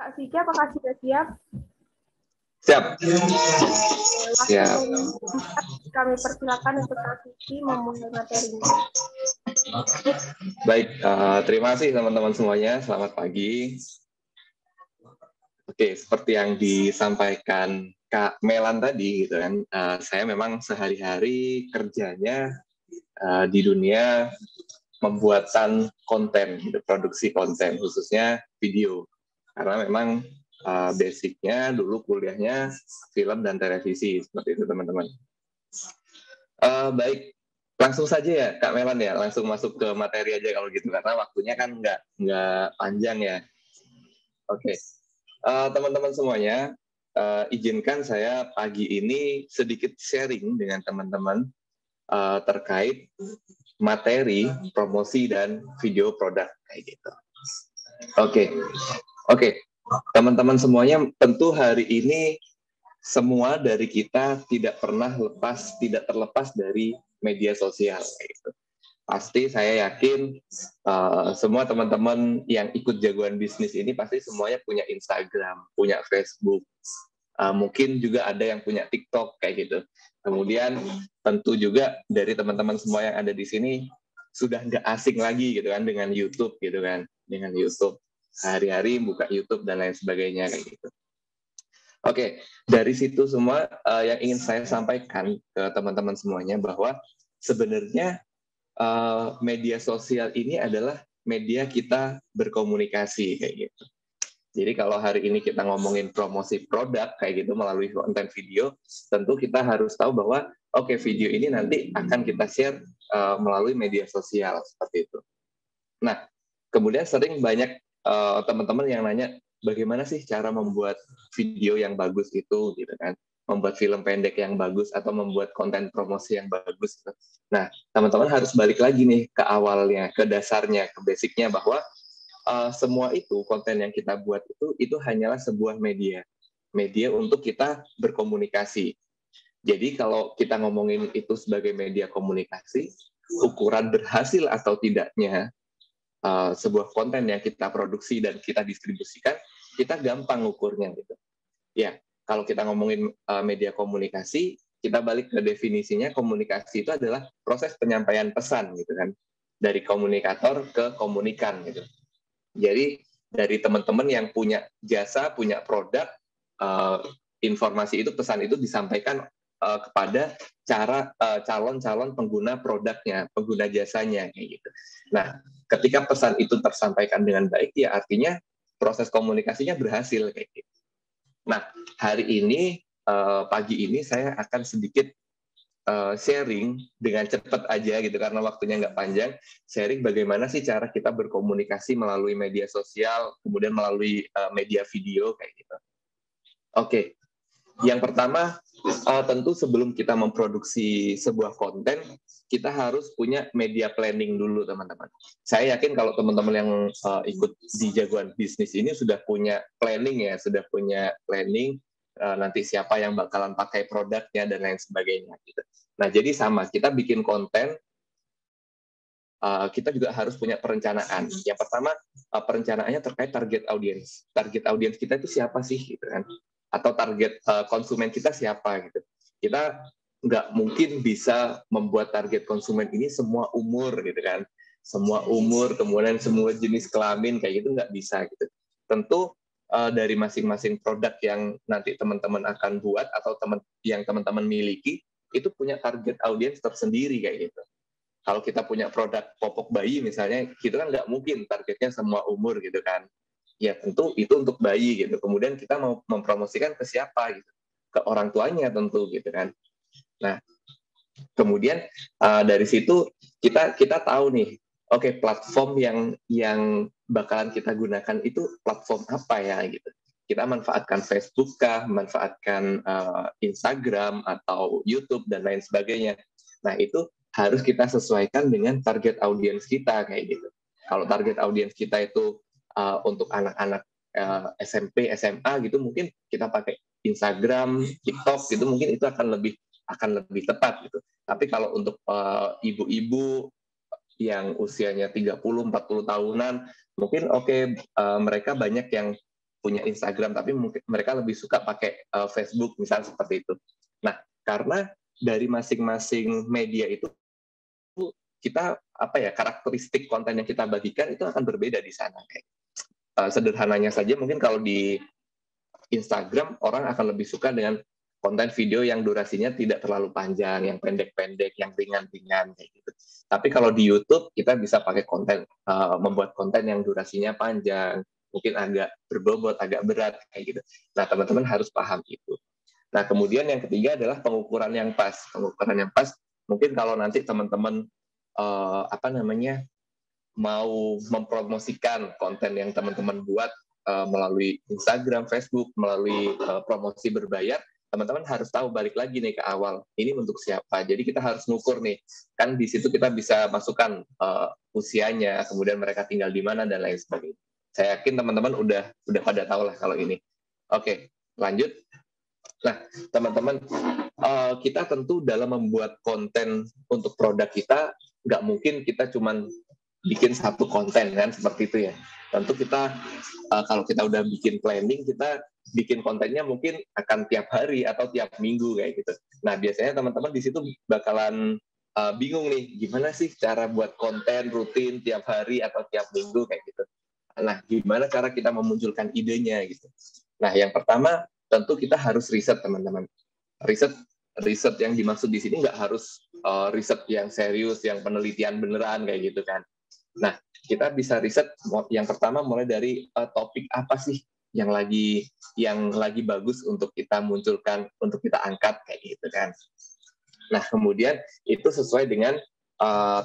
Kak Siki, apakah sudah siap? Siap. Siap. Kami persilakan untuk Kak Siki memulai materinya. Baik, terima kasih teman-teman semuanya. Selamat pagi. Oke, seperti yang disampaikan Kak Melan tadi, gitu kan, saya memang sehari-hari kerjanya di dunia pembuatan konten, gitu, produksi konten, khususnya video. Karena memang basicnya dulu kuliahnya film dan televisi, seperti itu teman-teman. Baik, langsung saja ya Kak Melan ya, langsung masuk ke materi aja kalau gitu, karena waktunya kan nggak panjang ya. Oke, teman-teman semuanya, izinkan saya pagi ini sedikit sharing dengan teman-teman terkait materi, promosi, dan video produk kayak gitu. Oke, teman-teman semuanya, tentu hari ini semua dari kita tidak terlepas dari media sosial. Gitu. Pasti saya yakin semua teman-teman yang ikut jagoan bisnis ini pasti semuanya punya Instagram, punya Facebook, mungkin juga ada yang punya TikTok kayak gitu. Kemudian tentu juga dari teman-teman semua yang ada di sini sudah nggak asing lagi gitu kan dengan YouTube gitu kan, dengan YouTube hari-hari buka YouTube dan lain sebagainya kayak gitu. Oke, dari situ semua yang ingin saya sampaikan ke teman-teman semuanya bahwa sebenarnya media sosial ini adalah media kita berkomunikasi kayak gitu. Jadi kalau hari ini kita ngomongin promosi produk kayak gitu melalui konten video, tentu kita harus tahu bahwa oke, video ini nanti akan kita share melalui media sosial seperti itu. Nah, kemudian sering banyak teman-teman yang nanya bagaimana sih cara membuat video yang bagus itu gitu kan, membuat film pendek yang bagus atau membuat konten promosi yang bagus gitu. Nah, teman-teman harus balik lagi nih ke awalnya, ke dasarnya, ke basicnya bahwa semua itu konten yang kita buat itu hanyalah sebuah media untuk kita berkomunikasi. Jadi kalau kita ngomongin itu sebagai media komunikasi, ukuran berhasil atau tidaknya sebuah konten yang kita produksi dan kita distribusikan, kita gampang ukurnya gitu. Ya, kalau kita ngomongin media komunikasi, kita balik ke definisinya, komunikasi itu adalah proses penyampaian pesan gitu kan, dari komunikator ke komunikan gitu. Jadi dari teman-teman yang punya jasa, punya produk, informasi itu, pesan itu disampaikan kepada calon-calon pengguna produknya, pengguna jasanya kayak gitu. Nah, ketika pesan itu tersampaikan dengan baik, ya artinya proses komunikasinya berhasil kayak gitu. Nah, hari ini pagi ini saya akan sedikit sharing dengan cepat aja gitu karena waktunya nggak panjang, sharing bagaimana sih cara kita berkomunikasi melalui media sosial, kemudian melalui media video kayak gitu. Oke, yang pertama tentu sebelum kita memproduksi sebuah konten, kita harus punya media planning dulu teman-teman. Saya yakin kalau teman-teman yang ikut di jagoan bisnis ini sudah punya planning ya, sudah punya planning nanti siapa yang bakalan pakai produknya dan lain sebagainya gitu. Nah, jadi sama, kita bikin konten, kita juga harus punya perencanaan. Yang pertama, perencanaannya terkait target audiens. Target audiens kita itu siapa sih, gitu kan? Atau target konsumen kita siapa, gitu. Kita nggak mungkin bisa membuat target konsumen ini semua umur, gitu kan? Semua umur, kemudian semua jenis kelamin, kayak gitu nggak bisa, gitu. Tentu dari masing-masing produk yang nanti teman-teman akan buat atau yang teman-teman miliki, itu punya target audiens tersendiri kayak gitu. Kalau kita punya produk popok bayi misalnya, kita kan nggak mungkin targetnya semua umur gitu kan. Ya tentu itu untuk bayi gitu. Kemudian kita mau mempromosikan ke siapa gitu, ke orang tuanya tentu gitu kan. Nah, kemudian dari situ kita tahu nih, oke, platform yang bakalan kita gunakan itu platform apa ya gitu. Kita manfaatkan Facebook kah, manfaatkan Instagram atau YouTube dan lain sebagainya. Nah, itu harus kita sesuaikan dengan target audiens kita kayak gitu. Kalau target audiens kita itu untuk anak-anak SMP, SMA gitu, mungkin kita pakai Instagram, TikTok gitu, mungkin itu akan lebih tepat gitu. Tapi kalau untuk ibu-ibu yang usianya 30-40 tahunan, mungkin mereka banyak yang punya Instagram, tapi mungkin mereka lebih suka pakai Facebook, misalnya seperti itu. Nah, karena dari masing-masing media itu kita karakteristik konten yang kita bagikan itu akan berbeda di sana. Sederhananya saja, mungkin kalau di Instagram orang akan lebih suka dengan konten video yang durasinya tidak terlalu panjang, yang pendek-pendek, yang ringan-ringan kayak gitu. Tapi kalau di YouTube kita bisa pakai membuat konten yang durasinya panjang, mungkin agak berbobot, agak berat kayak gitu. Nah, teman-teman harus paham itu. Nah, kemudian yang ketiga adalah pengukuran yang pas. Pengukuran yang pas, mungkin kalau nanti teman-teman mau mempromosikan konten yang teman-teman buat melalui Instagram, Facebook, melalui promosi berbayar, teman-teman harus tahu, balik lagi nih ke awal, ini untuk siapa. Jadi kita harus ngukur nih, kan di situ kita bisa masukkan usianya, kemudian mereka tinggal di mana dan lain sebagainya. Saya yakin teman-teman udah pada tahu lah kalau ini. Oke, lanjut. Nah, teman-teman, kita tentu dalam membuat konten untuk produk kita, nggak mungkin kita cuman bikin satu konten kan, seperti itu ya. Tentu kita kalau kita udah bikin planning, kita bikin kontennya mungkin akan tiap hari atau tiap minggu kayak gitu. Nah, biasanya teman-teman di situ bakalan bingung nih, gimana sih cara buat konten rutin tiap hari atau tiap minggu kayak gitu. Nah, gimana cara kita memunculkan idenya gitu. Nah, yang pertama tentu kita harus riset, teman-teman. Riset yang dimaksud di sini nggak harus riset yang serius, yang penelitian beneran kayak gitu kan. Nah, kita bisa riset yang pertama mulai dari topik apa sih yang lagi bagus untuk kita munculkan, untuk kita angkat kayak gitu kan. Nah, kemudian itu sesuai dengan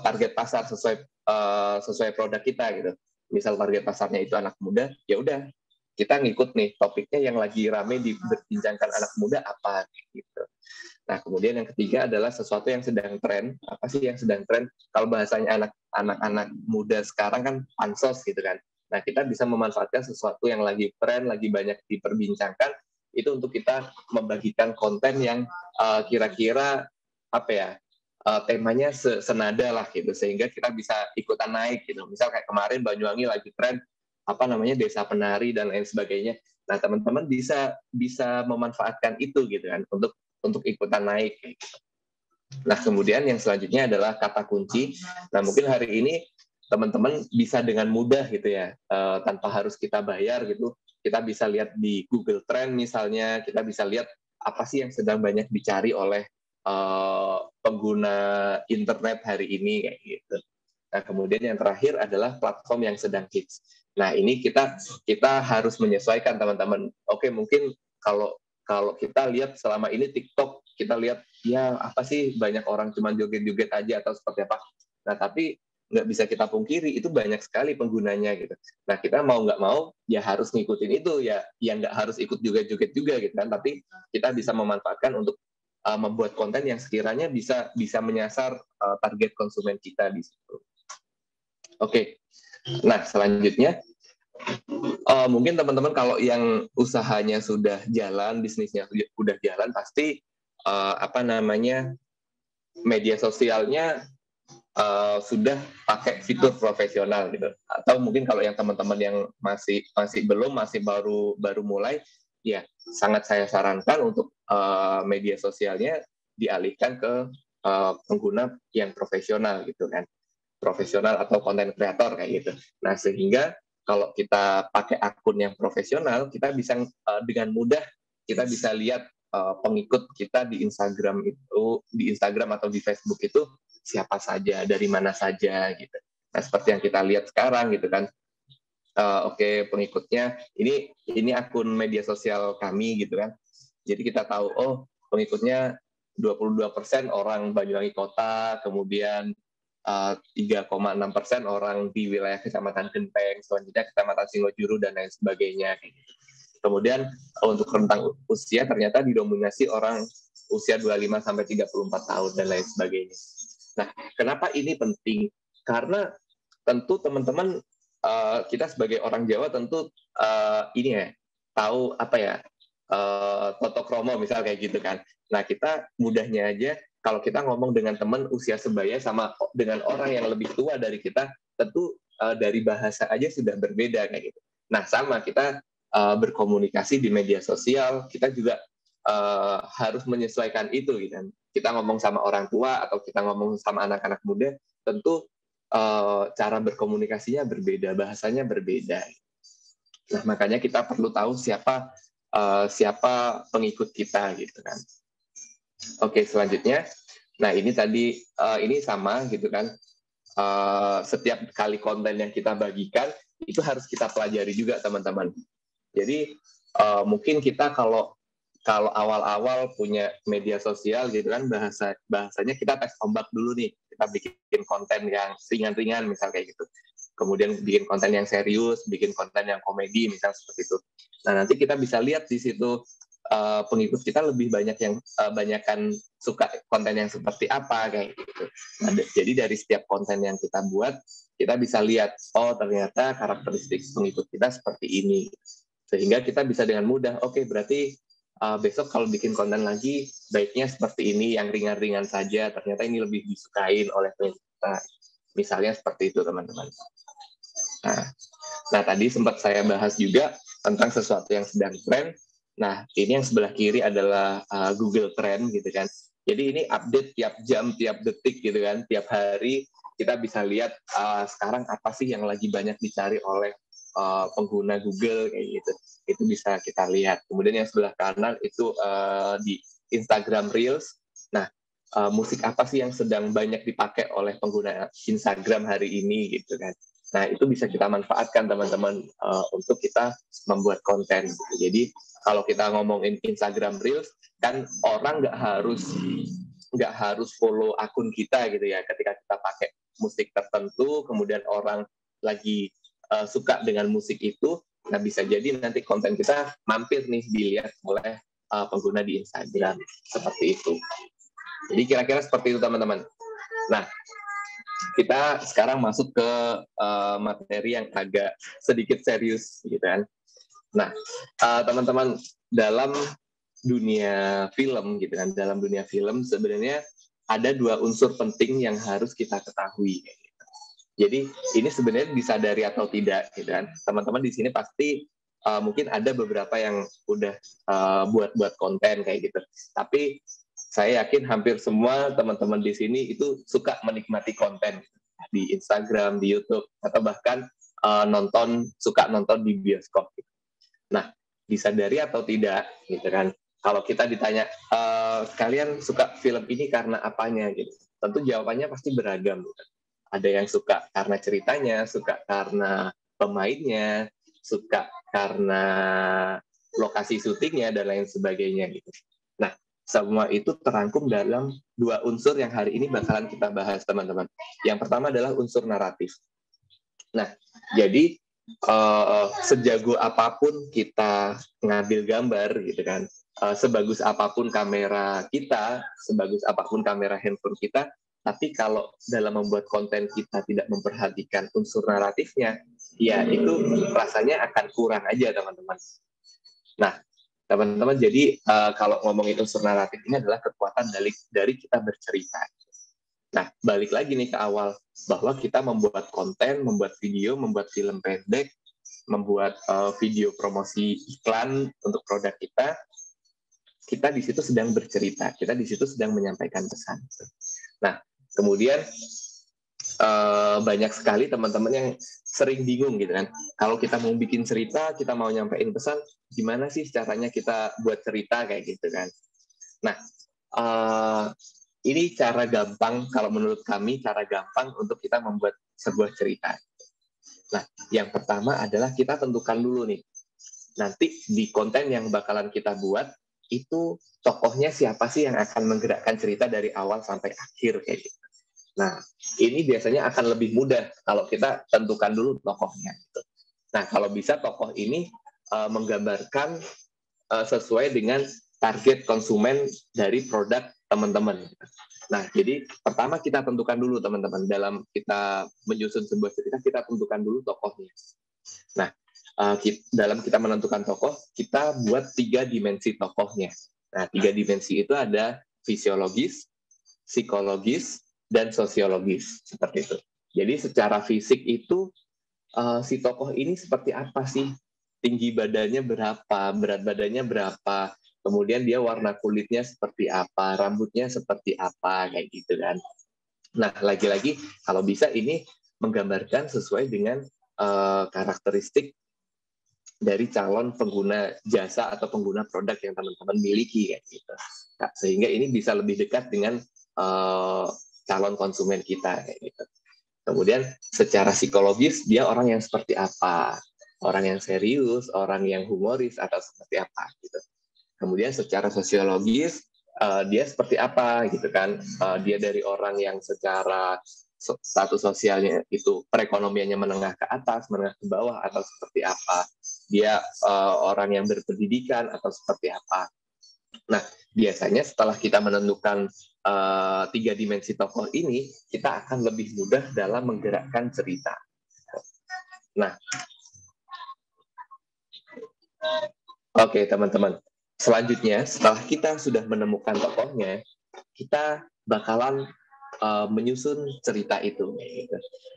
target pasar, sesuai produk kita gitu. Misal target pasarnya itu anak muda, ya udah kita ngikut nih topiknya yang lagi rame diperbincangkan anak muda apa gitu. Nah, kemudian yang ketiga adalah sesuatu yang sedang tren. Apa sih yang sedang tren? Kalau bahasanya anak-anak muda sekarang kan pansos gitu kan. Nah, kita bisa memanfaatkan sesuatu yang lagi tren, lagi banyak diperbincangkan, itu untuk kita membagikan konten yang kira-kira temanya senada lah gitu, sehingga kita bisa ikutan naik gitu. Misal kayak kemarin Banyuwangi lagi tren desa penari dan lain sebagainya. Nah, teman-teman bisa memanfaatkan itu gitu kan untuk ikutan naik. Nah, kemudian yang selanjutnya adalah kata kunci. Nah, mungkin hari ini teman-teman bisa dengan mudah gitu ya, tanpa harus kita bayar gitu. Kita bisa lihat di Google Trend misalnya, kita bisa lihat apa sih yang sedang banyak dicari oleh pengguna internet hari ini kayak gitu. Nah, kemudian yang terakhir adalah platform yang sedang hits. Nah, ini kita harus menyesuaikan, teman-teman. Oke, mungkin kalau kita lihat selama ini TikTok, kita lihat ya apa sih banyak orang cuma joget-joget aja atau seperti apa. Nah, tapi nggak bisa kita pungkiri itu banyak sekali penggunanya gitu. Nah, kita mau nggak mau ya harus ngikutin itu ya, yang nggak harus ikut joget-joget juga gitu kan. Tapi kita bisa memanfaatkan untuk membuat konten yang sekiranya bisa menyasar target konsumen kita di situ. Oke. Nah, selanjutnya mungkin teman-teman kalau yang usahanya sudah jalan, bisnisnya sudah jalan, pasti media sosialnya sudah pakai fitur profesional gitu. Atau mungkin kalau yang teman-teman yang masih baru mulai, ya sangat saya sarankan untuk media sosialnya dialihkan ke pengguna yang profesional gitu kan. Profesional atau konten kreator kayak gitu. Nah, sehingga kalau kita pakai akun yang profesional, kita bisa dengan mudah kita bisa lihat pengikut kita di Instagram atau di Facebook itu siapa saja, dari mana saja gitu. Nah, seperti yang kita lihat sekarang gitu kan. Oke, pengikutnya ini akun media sosial kami gitu kan. Jadi kita tahu pengikutnya 22% orang Banyuwangi Kota, kemudian 3,6% orang di wilayah Kecamatan Genteng, selanjutnya Kecamatan Singojuru dan lain sebagainya. Kemudian untuk rentang usia ternyata didominasi orang usia 25 sampai 34 tahun dan lain sebagainya. Nah, kenapa ini penting? Karena tentu teman-teman kita sebagai orang Jawa tentu tahu toto kromo misal kayak gitu kan. Nah, kita mudahnya aja kalau kita ngomong dengan teman usia sebaya sama dengan orang yang lebih tua dari kita, tentu dari bahasa aja sudah berbeda kayak gitu. Nah, sama kita berkomunikasi di media sosial, kita juga harus menyesuaikan itu gitu kan. Kita ngomong sama orang tua atau kita ngomong sama anak-anak muda, tentu cara berkomunikasinya berbeda, bahasanya berbeda. Nah, makanya kita perlu tahu siapa pengikut kita gitu kan. Oke, selanjutnya, nah ini tadi ini sama gitu kan. Setiap kali konten yang kita bagikan itu harus kita pelajari juga teman-teman. Jadi mungkin kita kalau awal-awal punya media sosial gitu kan, bahasanya kita tes ombak dulu nih, kita bikin konten yang ringan-ringan misal kayak gitu, kemudian bikin konten yang serius, bikin konten yang komedi misal seperti itu. Nah nanti kita bisa lihat di situ pengikut kita lebih banyak yang banyakkan suka konten yang seperti apa kayak gitu. Nah, jadi dari setiap konten yang kita buat, kita bisa lihat, oh ternyata karakteristik pengikut kita seperti ini, sehingga kita bisa dengan mudah, oke, berarti besok kalau bikin konten lagi baiknya seperti ini, yang ringan-ringan saja, ternyata ini lebih disukain oleh pengikut kita, misalnya seperti itu teman-teman. Nah tadi sempat saya bahas juga tentang sesuatu yang sedang tren. Nah, ini yang sebelah kiri adalah Google Trend gitu kan. Jadi ini update tiap jam, tiap detik gitu kan. Tiap hari kita bisa lihat sekarang apa sih yang lagi banyak dicari oleh pengguna Google kayak gitu. Itu bisa kita lihat. Kemudian yang sebelah kanan itu di Instagram Reels. Nah, musik apa sih yang sedang banyak dipakai oleh pengguna Instagram hari ini gitu kan. Nah, itu bisa kita manfaatkan teman-teman untuk kita membuat konten. Gitu. Jadi kalau kita ngomongin Instagram Reels, kan orang nggak harus follow akun kita gitu ya. Ketika kita pakai musik tertentu, kemudian orang lagi suka dengan musik itu, nah bisa jadi nanti konten kita mampir nih dilihat oleh pengguna di Instagram seperti itu. Jadi kira-kira seperti itu teman-teman. Nah, kita sekarang masuk ke materi yang agak sedikit serius gitu kan. Nah, teman-teman, dalam dunia film gitu kan, dalam dunia film sebenarnya ada dua unsur penting yang harus kita ketahui. Gitu. Jadi ini sebenarnya disadari atau tidak gitu kan. Teman-teman di sini pasti mungkin ada beberapa yang udah buat konten kayak gitu. Tapi saya yakin hampir semua teman-teman di sini itu suka menikmati konten di Instagram, di YouTube, atau bahkan suka nonton di bioskop. Nah, disadari atau tidak, gitu kan? Kalau kita ditanya, kalian suka film ini karena apanya, gitu? Tentu jawabannya pasti beragam. Gitu. Ada yang suka karena ceritanya, suka karena pemainnya, suka karena lokasi syutingnya dan lain sebagainya, gitu. Nah, semua itu terangkum dalam dua unsur yang hari ini bakalan kita bahas, teman-teman. Yang pertama adalah unsur naratif. Nah, jadi sejago apapun kita ngambil gambar, gitu kan, sebagus apapun kamera kita, sebagus apapun kamera handphone kita, tapi kalau dalam membuat konten kita tidak memperhatikan unsur naratifnya, ya itu rasanya akan kurang aja, teman-teman. Nah, teman-teman, jadi kalau ngomongin unsur naratif ini adalah kekuatan dari kita bercerita. Nah, balik lagi nih ke awal, bahwa kita membuat konten, membuat video, membuat film pendek, membuat video promosi iklan untuk produk kita di situ sedang bercerita, kita di situ sedang menyampaikan pesan. Nah, kemudian banyak sekali teman-teman yang sering bingung gitu kan. Kalau kita mau bikin cerita, kita mau nyampein pesan, gimana sih caranya kita buat cerita kayak gitu kan. Nah, ini cara gampang, kalau menurut kami, cara gampang untuk kita membuat sebuah cerita. Nah, yang pertama adalah kita tentukan dulu nih, nanti di konten yang bakalan kita buat, itu tokohnya siapa sih yang akan menggerakkan cerita dari awal sampai akhir kayak gitu. Nah, ini biasanya akan lebih mudah kalau kita tentukan dulu tokohnya. Gitu. Nah, kalau bisa tokoh ini menggambarkan sesuai dengan target konsumen dari produk teman-teman. Nah, jadi pertama kita tentukan dulu teman-teman, dalam kita menyusun sebuah cerita, kita tentukan dulu tokohnya. Nah, dalam kita menentukan tokoh, kita buat 3 dimensi tokohnya. Nah, 3 dimensi itu ada fisiologis, psikologis, dan sosiologis, seperti itu. Jadi secara fisik itu si tokoh ini seperti apa sih? tinggi badannya berapa, berat badannya berapa, kemudian dia warna kulitnya seperti apa, rambutnya seperti apa, kayak gitu kan. Nah, lagi-lagi kalau bisa ini menggambarkan sesuai dengan karakteristik dari calon pengguna jasa atau pengguna produk yang teman-teman miliki, kayak gitu. Nah, sehingga ini bisa lebih dekat dengan calon konsumen kita, kayak gitu. Kemudian secara psikologis dia orang yang seperti apa, orang yang serius, orang yang humoris atau seperti apa gitu. Kemudian secara sosiologis dia seperti apa gitu kan. Dia dari orang yang secara status sosialnya itu perekonomiannya menengah ke atas, menengah ke bawah atau seperti apa. Dia orang yang berpendidikan atau seperti apa. Nah, biasanya setelah kita menentukan 3 dimensi tokoh ini, kita akan lebih mudah dalam menggerakkan cerita. Nah, oke teman-teman. Selanjutnya, setelah kita sudah menemukan tokohnya, kita bakalan menyusun cerita itu.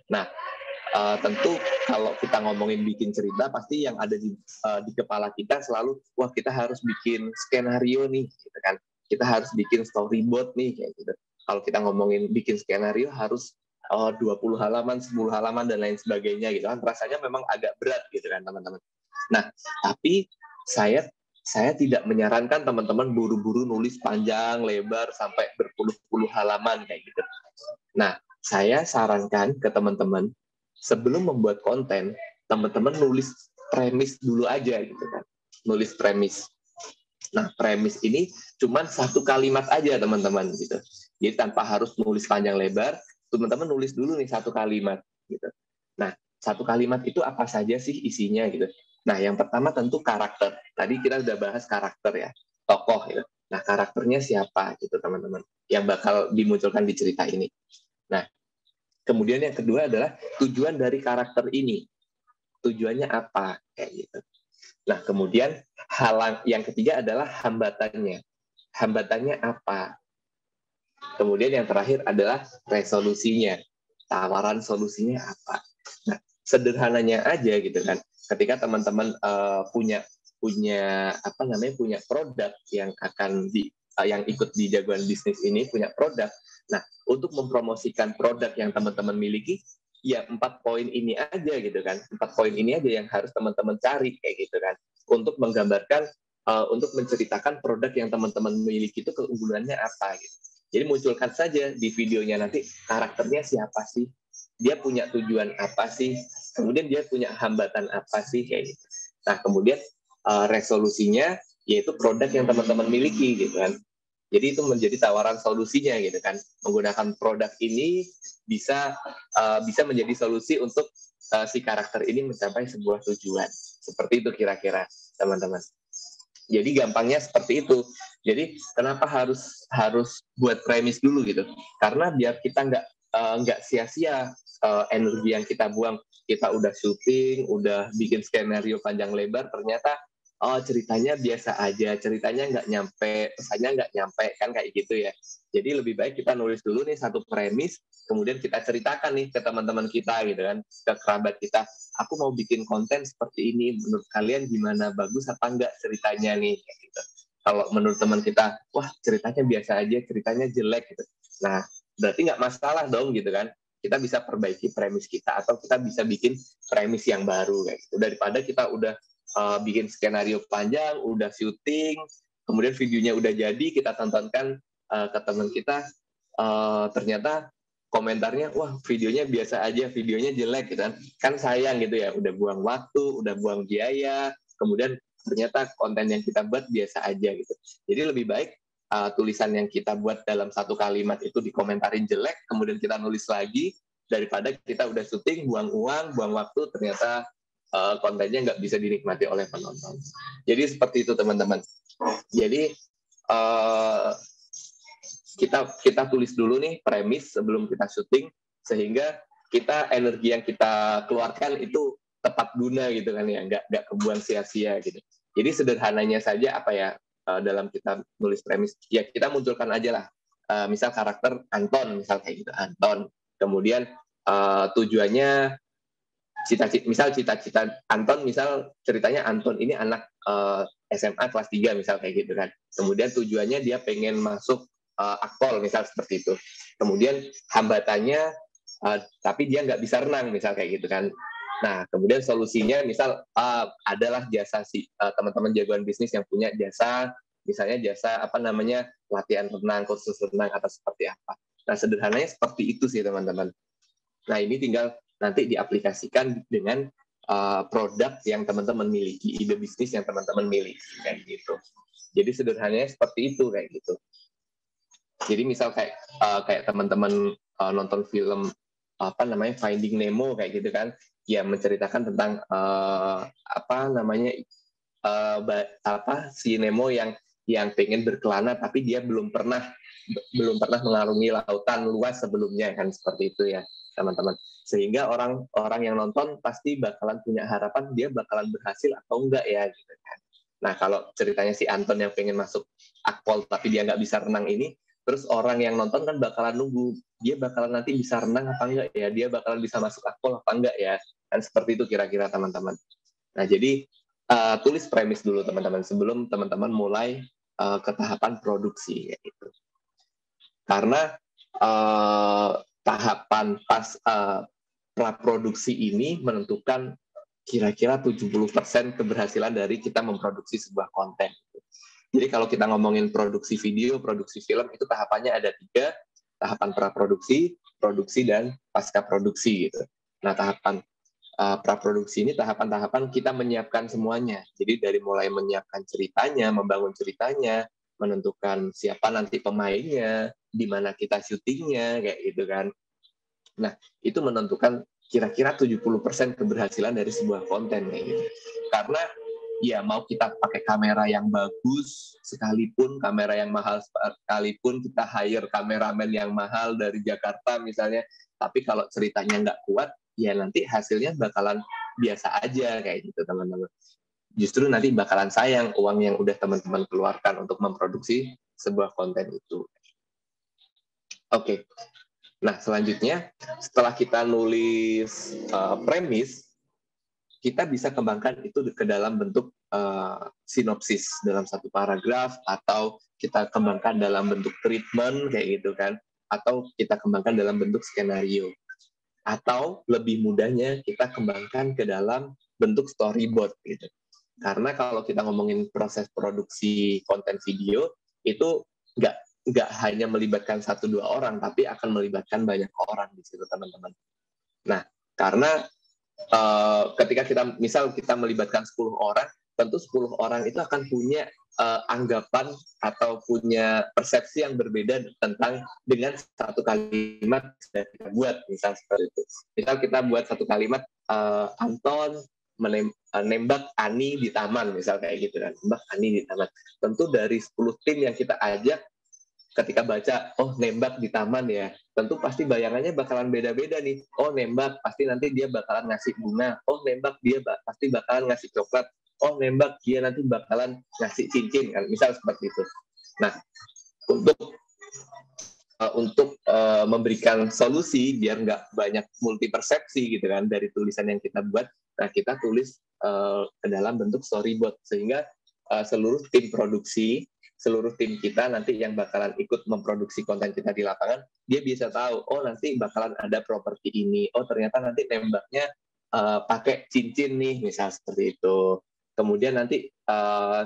Nah, tentu kalau kita ngomongin bikin cerita, pasti yang ada di kepala kita selalu, wah kita harus bikin skenario nih, gitu kan. Kita harus bikin storyboard nih, kayak gitu. Kalau kita ngomongin bikin skenario harus 20 halaman, 10 halaman, dan lain sebagainya, gitu kan. Rasanya memang agak berat, gitu kan, teman-teman. Nah, tapi saya tidak menyarankan teman-teman buru-buru nulis panjang, lebar, sampai berpuluh-puluh halaman, kayak gitu. Nah, saya sarankan ke teman-teman, sebelum membuat konten, teman-teman nulis premis dulu aja gitu kan. Nulis premis. Nah, premis ini cuma 1 kalimat aja teman-teman gitu. Jadi tanpa harus nulis panjang lebar, teman-teman nulis dulu nih 1 kalimat gitu. Nah, 1 kalimat itu apa saja sih isinya gitu. Nah, yang pertama tentu karakter. Tadi kita udah bahas karakter ya, tokoh gitu. Nah, karakternya siapa gitu teman-teman, yang bakal dimunculkan di cerita ini. Nah, kemudian yang kedua adalah tujuan dari karakter ini. Tujuannya apa? Kayak gitu. Nah, kemudian yang ketiga adalah hambatannya. Hambatannya apa? Kemudian yang terakhir adalah resolusinya. Tawaran solusinya apa? Nah, sederhananya aja gitu kan. Ketika teman-teman punya produk yang akan yang ikut di jagoan bisnis ini, punya produk. Nah, untuk mempromosikan produk yang teman-teman miliki, ya 4 poin ini aja gitu kan. 4 poin ini aja yang harus teman-teman cari kayak gitu kan. Untuk menggambarkan, untuk menceritakan produk yang teman-teman miliki itu keunggulannya apa gitu. Jadi munculkan saja di videonya nanti karakternya siapa sih, dia punya tujuan apa sih, kemudian dia punya hambatan apa sih kayak gitu. Nah, kemudian resolusinya yaitu produk yang teman-teman miliki gitu kan. Jadi itu menjadi tawaran solusinya gitu kan. Menggunakan produk ini bisa menjadi solusi untuk si karakter ini mencapai sebuah tujuan. Seperti itu kira-kira teman-teman. Jadi gampangnya seperti itu. Jadi kenapa harus buat premis dulu gitu? Karena biar kita nggak sia-sia energi yang kita buang. Kita udah syuting, udah bikin skenario panjang lebar, ternyata ceritanya biasa aja, ceritanya nggak nyampe, pesannya nggak nyampe, kan kayak gitu ya. Jadi lebih baik kita nulis dulu nih 1 premis, kemudian kita ceritakan nih ke teman-teman kita gitu kan, ke kerabat kita, aku mau bikin konten seperti ini, menurut kalian gimana, bagus apa enggak ceritanya nih, kayak gitu. Kalau menurut teman kita, wah ceritanya biasa aja, ceritanya jelek gitu. Nah, berarti nggak masalah dong gitu kan. Kita bisa perbaiki premis kita, atau kita bisa bikin premis yang baru kayak gitu. Daripada kita udah bikin skenario panjang, udah syuting, kemudian videonya udah jadi, kita tontonkan ke teman kita, ternyata komentarnya, wah videonya biasa aja, videonya jelek gitu kan. Kan sayang gitu ya, udah buang waktu, udah buang biaya, kemudian ternyata konten yang kita buat biasa aja gitu. Jadi lebih baik tulisan yang kita buat dalam 1 kalimat itu dikomentarin jelek, kemudian kita nulis lagi, daripada kita udah syuting, buang uang, buang waktu, ternyata kontennya nggak bisa dinikmati oleh penonton. Jadi seperti itu teman-teman. Jadi kita tulis dulu nih premis sebelum kita syuting, sehingga kita energi yang kita keluarkan itu tepat guna gitu kan ya, nggak kebuang sia-sia gitu. Jadi sederhananya saja apa ya, dalam kita nulis premis, ya kita munculkan aja lah, misal karakter Anton, misal kayak gitu, Anton. Kemudian tujuannya cita-cita Anton, misal ceritanya Anton ini anak SMA kelas 3 misal kayak gitu kan. Kemudian tujuannya dia pengen masuk akpol misal seperti itu. Kemudian hambatannya tapi dia nggak bisa renang misal kayak gitu kan. Nah, kemudian solusinya misal adalah jasa teman-teman jagoan bisnis yang punya jasa, misalnya jasa latihan renang, kursus renang atau seperti apa. Nah, sederhananya seperti itu sih teman-teman. Nah, ini tinggal nanti diaplikasikan dengan produk yang teman-teman miliki, ide bisnis yang teman-teman miliki kayak gitu. Jadi sederhananya seperti itu kayak gitu. Jadi misal kayak teman-teman nonton film Finding Nemo kayak gitu kan, ya menceritakan tentang si Nemo yang pengen berkelana tapi dia belum pernah mengarungi lautan luas sebelumnya kan, seperti itu ya teman-teman. Sehingga orang yang nonton pasti bakalan punya harapan dia bakalan berhasil atau enggak ya gitu kan. Nah, kalau ceritanya si Anton yang pengen masuk akpol tapi dia nggak bisa renang ini, terus orang yang nonton kan bakalan nunggu, dia bakalan nanti bisa renang apa enggak ya, dia bakalan bisa masuk akpol apa enggak ya, kan seperti itu kira-kira teman-teman. Nah, jadi tulis premis dulu teman-teman sebelum teman-teman mulai ke tahapan produksi gitu. Karena tahapan pas praproduksi ini menentukan kira-kira 70% keberhasilan dari kita memproduksi sebuah konten. Jadi kalau kita ngomongin produksi video, produksi film, itu tahapannya ada 3, tahapan praproduksi, produksi, dan pasca produksi gitu. Nah, tahapan praproduksi ini tahapan-tahapan kita menyiapkan semuanya. Jadi dari mulai menyiapkan ceritanya, membangun ceritanya, menentukan siapa nanti pemainnya, di mana kita syutingnya, kayak gitu kan. Nah, itu menentukan kira-kira 70% keberhasilan dari sebuah konten kayak gitu. Karena ya mau kita pakai kamera yang bagus sekalipun, kamera yang mahal sekalipun, kita hire kameramen yang mahal dari Jakarta misalnya, tapi kalau ceritanya nggak kuat, ya nanti hasilnya bakalan biasa aja kayak gitu teman-teman. Justru nanti bakalan sayang uang yang udah teman-teman keluarkan untuk memproduksi sebuah konten itu. Oke. Nah, selanjutnya setelah kita nulis premis, kita bisa kembangkan itu ke dalam bentuk sinopsis dalam satu paragraf, atau kita kembangkan dalam bentuk treatment kayak gitu kan, atau kita kembangkan dalam bentuk skenario, atau lebih mudahnya kita kembangkan ke dalam bentuk storyboard gitu. Karena kalau kita ngomongin proses produksi konten video itu nggak hanya melibatkan 1-2 orang, tapi akan melibatkan banyak orang di situ teman-teman. Nah, karena ketika kita melibatkan 10 orang, tentu 10 orang itu akan punya anggapan atau punya persepsi yang berbeda dengan satu kalimat yang kita buat, misal seperti itu. Misal kita buat satu kalimat, Anton nembak Ani di taman, misal kayak gitu kan, nembak Ani di taman. Tentu dari 10 tim yang kita ajak, ketika baca, oh nembak di taman ya, tentu pasti bayangannya bakalan beda-beda nih. Oh nembak, pasti nanti dia bakalan ngasih bunga. Oh nembak, dia pasti bakalan ngasih coklat. Oh nembak, dia nanti bakalan ngasih cincin, kan? Misal seperti itu. Nah, untuk memberikan solusi biar nggak banyak multi persepsi gitu kan dari tulisan yang kita buat, nah kita tulis ke dalam bentuk storyboard, sehingga seluruh tim produksi, seluruh tim kita nanti yang bakalan ikut memproduksi konten kita di lapangan, dia bisa tahu, oh nanti bakalan ada properti ini, oh ternyata nanti nembaknya pakai cincin nih, misal seperti itu. Kemudian nanti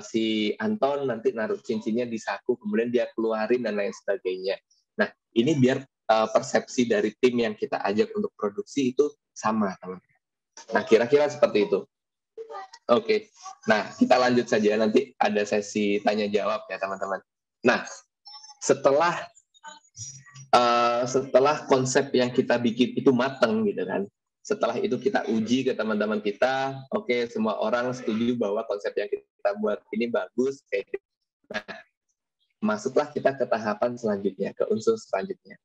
si Anton nanti naruh cincinnya di saku, kemudian dia keluarin dan lain sebagainya. Nah, ini biar persepsi dari tim yang kita ajak untuk produksi itu sama, teman-teman. Nah, kira-kira seperti itu. Oke, nah kita lanjut saja, nanti ada sesi tanya jawab ya teman-teman. Nah, setelah konsep yang kita bikin itu matang gitu kan, setelah itu kita uji ke teman-teman kita, oke, semua orang setuju bahwa konsep yang kita buat ini bagus. Nah, masuklah kita ke tahapan selanjutnya, ke unsur selanjutnya.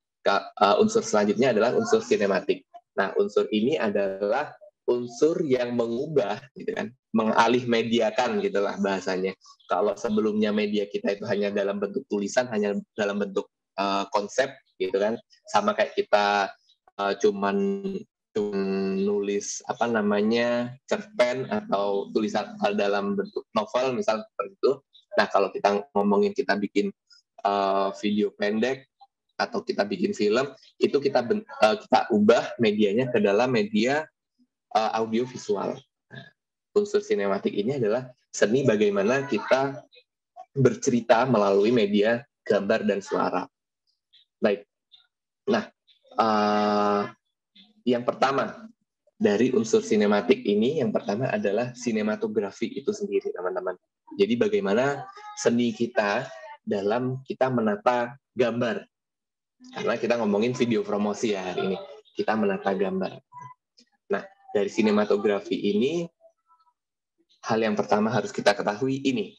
Unsur selanjutnya adalah unsur sinematik. Nah, unsur ini adalah unsur yang mengubah, gitu kan, mengalih mediakan gitulah bahasanya. Kalau sebelumnya media kita itu hanya dalam bentuk tulisan, hanya dalam bentuk konsep, gitu kan, sama kayak kita cuman nulis cerpen atau tulisan dalam bentuk novel misal seperti itu. Nah, kalau kita ngomongin kita bikin video pendek atau kita bikin film, itu kita ubah medianya ke dalam media audio visual. Nah, unsur sinematik ini adalah seni bagaimana kita bercerita melalui media gambar dan suara. Baik. Nah, yang pertama dari unsur sinematik ini, yang pertama adalah sinematografi itu sendiri, teman-teman. Jadi bagaimana seni kita dalam kita menata gambar. Karena kita ngomongin video promosi ya hari ini. Kita menata gambar. Nah, dari sinematografi ini, hal yang pertama harus kita ketahui ini.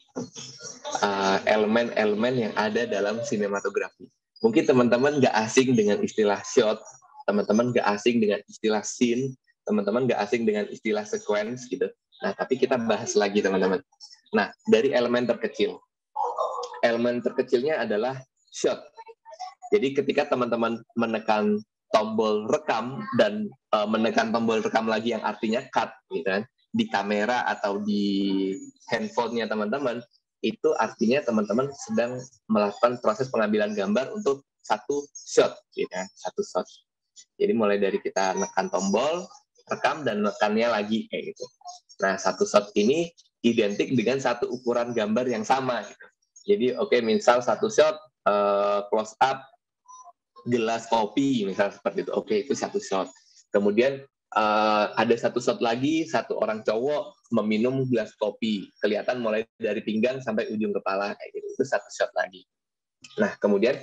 Elemen-elemen yang ada dalam sinematografi. Mungkin teman-teman nggak asing dengan istilah shot, teman-teman nggak asing dengan istilah scene, teman-teman nggak asing dengan istilah sequence gitu. Nah, tapi kita bahas lagi teman-teman. Nah, dari elemen terkecil. Elemen terkecilnya adalah shot. Jadi ketika teman-teman menekan tombol rekam dan menekan tombol rekam lagi yang artinya cut, gitu kan, di kamera atau di handphonenya teman-teman, itu artinya teman-teman sedang melakukan proses pengambilan gambar untuk satu shot, gitu kan, satu shot. Jadi mulai dari kita nekan tombol, rekam, dan nekannya lagi, kayak gitu. Nah, satu shot ini identik dengan satu ukuran gambar yang sama. Gitu. Jadi, misal satu shot, close up, gelas kopi, misal seperti itu. Itu satu shot. Kemudian, ada satu shot lagi, satu orang cowok meminum gelas kopi. Kelihatan mulai dari pinggang sampai ujung kepala, kayak gitu. Itu satu shot lagi. Nah, kemudian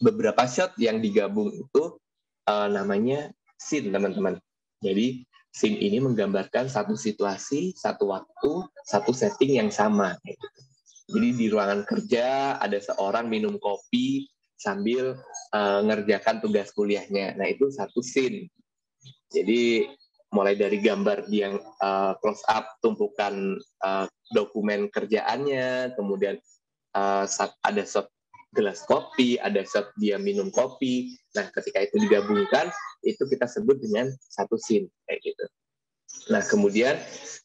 beberapa shot yang digabung itu namanya scene, teman-teman. Jadi scene ini menggambarkan satu situasi, satu waktu, satu setting yang sama. Gitu. Jadi di ruangan kerja ada seorang minum kopi sambil ngerjakan tugas kuliahnya. Nah, itu satu scene. Jadi mulai dari gambar yang close up tumpukan dokumen kerjaannya, kemudian ada shot gelas kopi, ada shot dia minum kopi. Nah, ketika itu digabungkan, itu kita sebut dengan satu scene, kayak gitu. Nah, kemudian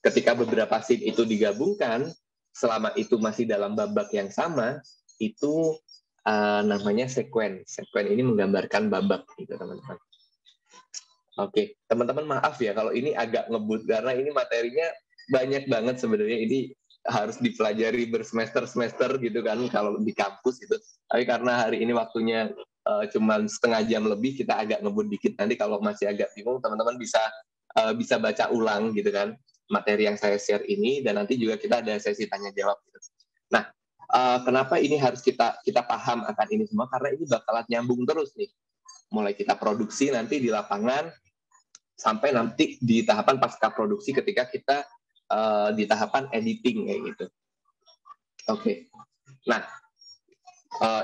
ketika beberapa scene itu digabungkan, selama itu masih dalam babak yang sama, itu namanya sequence. Sequence ini menggambarkan babak, gitu, teman-teman. Oke, teman-teman maaf ya kalau ini agak ngebut, karena ini materinya banyak banget sebenarnya. Ini harus dipelajari bersemester-semester gitu kan kalau di kampus gitu. Tapi karena hari ini waktunya cuma setengah jam lebih, kita agak ngebut dikit. Nanti kalau masih agak bingung, teman-teman bisa baca ulang gitu kan materi yang saya share ini, dan nanti juga kita ada sesi tanya jawab gitu. Nah, kenapa ini harus kita paham akan ini semua? Karena ini bakalan nyambung terus nih. Mulai kita produksi nanti di lapangan sampai nanti di tahapan pasca produksi ketika kita di tahapan editing kayak gitu. Oke. Nah,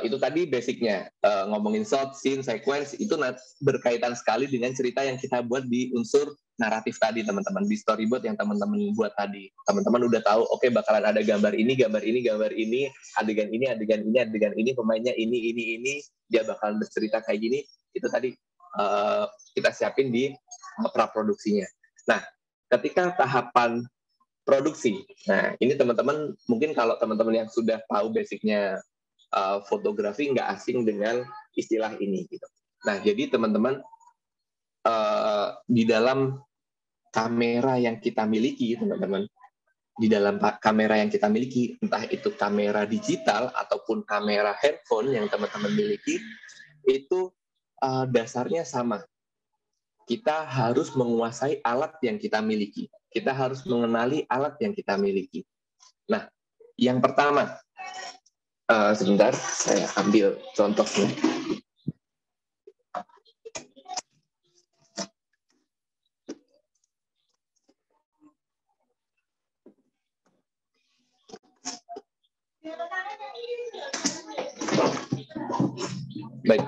itu tadi basicnya. Ngomongin shot, scene, sequence, itu berkaitan sekali dengan cerita yang kita buat di unsur naratif tadi, teman-teman. Di storyboard yang teman-teman buat tadi. Teman-teman udah tahu, bakalan ada gambar ini, adegan ini, pemainnya ini, dia bakalan bercerita kayak gini. Itu tadi kita siapin di praproduksinya. Nah, ketika tahapan produksi. Nah, ini teman-teman, mungkin kalau teman-teman yang sudah tahu basicnya fotografi nggak asing dengan istilah ini. Gitu. Nah, jadi teman-teman, di dalam kamera yang kita miliki, teman-teman, di dalam kamera yang kita miliki, entah itu kamera digital ataupun kamera handphone yang teman-teman miliki, itu dasarnya sama. Kita harus menguasai alat yang kita miliki. Kita harus mengenali alat yang kita miliki. Nah, yang pertama, sebentar, saya ambil contohnya. Baik,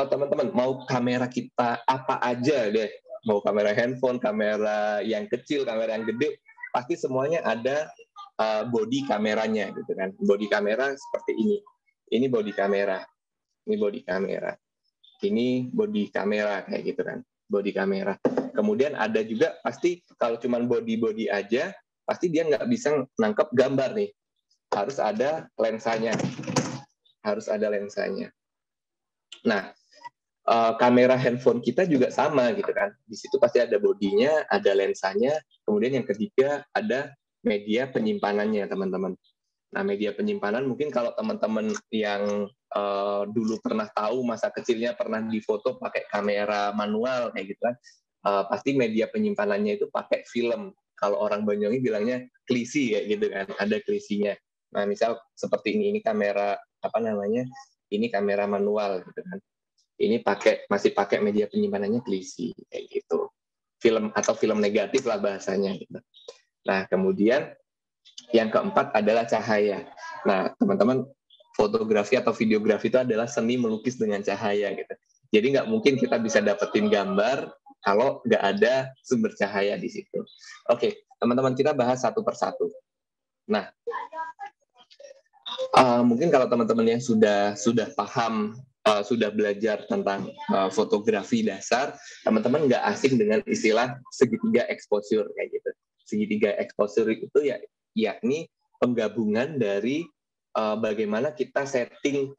teman-teman, mau kamera kita apa aja deh, mau kamera handphone, kamera yang kecil, kamera yang gede, pasti semuanya ada body kameranya, gitu kan. Body kamera seperti ini. Ini body kamera, ini body kamera, ini body kamera kayak gitu kan. body kamera. Kemudian ada juga pasti kalau cuma body aja, pasti dia nggak bisa nangkep gambar nih. Harus ada lensanya. Nah, kamera handphone kita juga sama gitu kan. Di situ pasti ada bodinya, ada lensanya. Kemudian yang ketiga ada media penyimpanannya, teman-teman. Nah, media penyimpanan mungkin kalau teman-teman yang dulu pernah tahu masa kecilnya pernah difoto pakai kamera manual kayak gitu kan, pasti media penyimpanannya itu pakai film. Kalau orang Banyuwangi bilangnya klisi kayak gitu kan, ada klisinya. Nah, misal seperti ini kamera apa namanya? Ini kamera manual gitu kan. Ini masih pakai media penyimpanannya klisi kayak gitu. Film atau film negatif lah bahasanya gitu. Nah, kemudian yang keempat adalah cahaya. Nah, teman-teman, fotografi atau videografi itu adalah seni melukis dengan cahaya gitu. Jadi nggak mungkin kita bisa dapetin gambar kalau nggak ada sumber cahaya di situ. Oke, teman-teman, kita bahas satu persatu. Nah, mungkin kalau teman-teman yang sudah paham, sudah belajar tentang fotografi dasar, teman-teman nggak asing dengan istilah segitiga exposure kayak gitu. Segitiga exposure itu ya yakni penggabungan dari bagaimana kita setting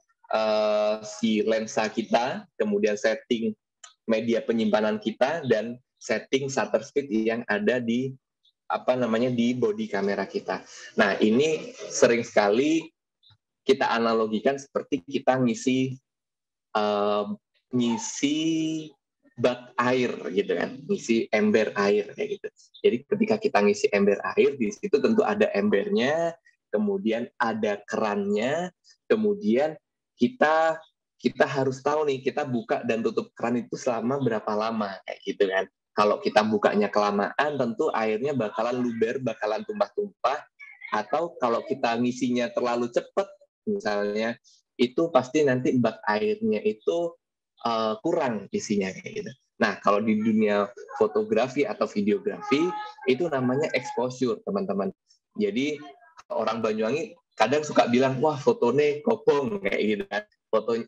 si lensa kita, kemudian setting media penyimpanan kita, dan setting shutter speed yang ada di di body kamera kita. Nah, ini sering sekali kita analogikan seperti kita ngisi bak air gitu kan, ngisi ember air kayak gitu. Jadi ketika kita ngisi ember air, di situ tentu ada embernya, kemudian ada kerannya, kemudian kita harus tahu nih, kita buka dan tutup keran itu selama berapa lama kayak gitu kan. Kalau kita bukanya kelamaan, tentu airnya bakalan luber, bakalan tumpah-tumpah. Atau kalau kita ngisinya terlalu cepat, misalnya, itu pasti nanti bak airnya itu kurang isinya kayak gitu. Nah, kalau di dunia fotografi atau videografi itu namanya exposure, teman-teman. Jadi orang Banyuwangi kadang suka bilang, wah fotonya kopong kayak gitu kan.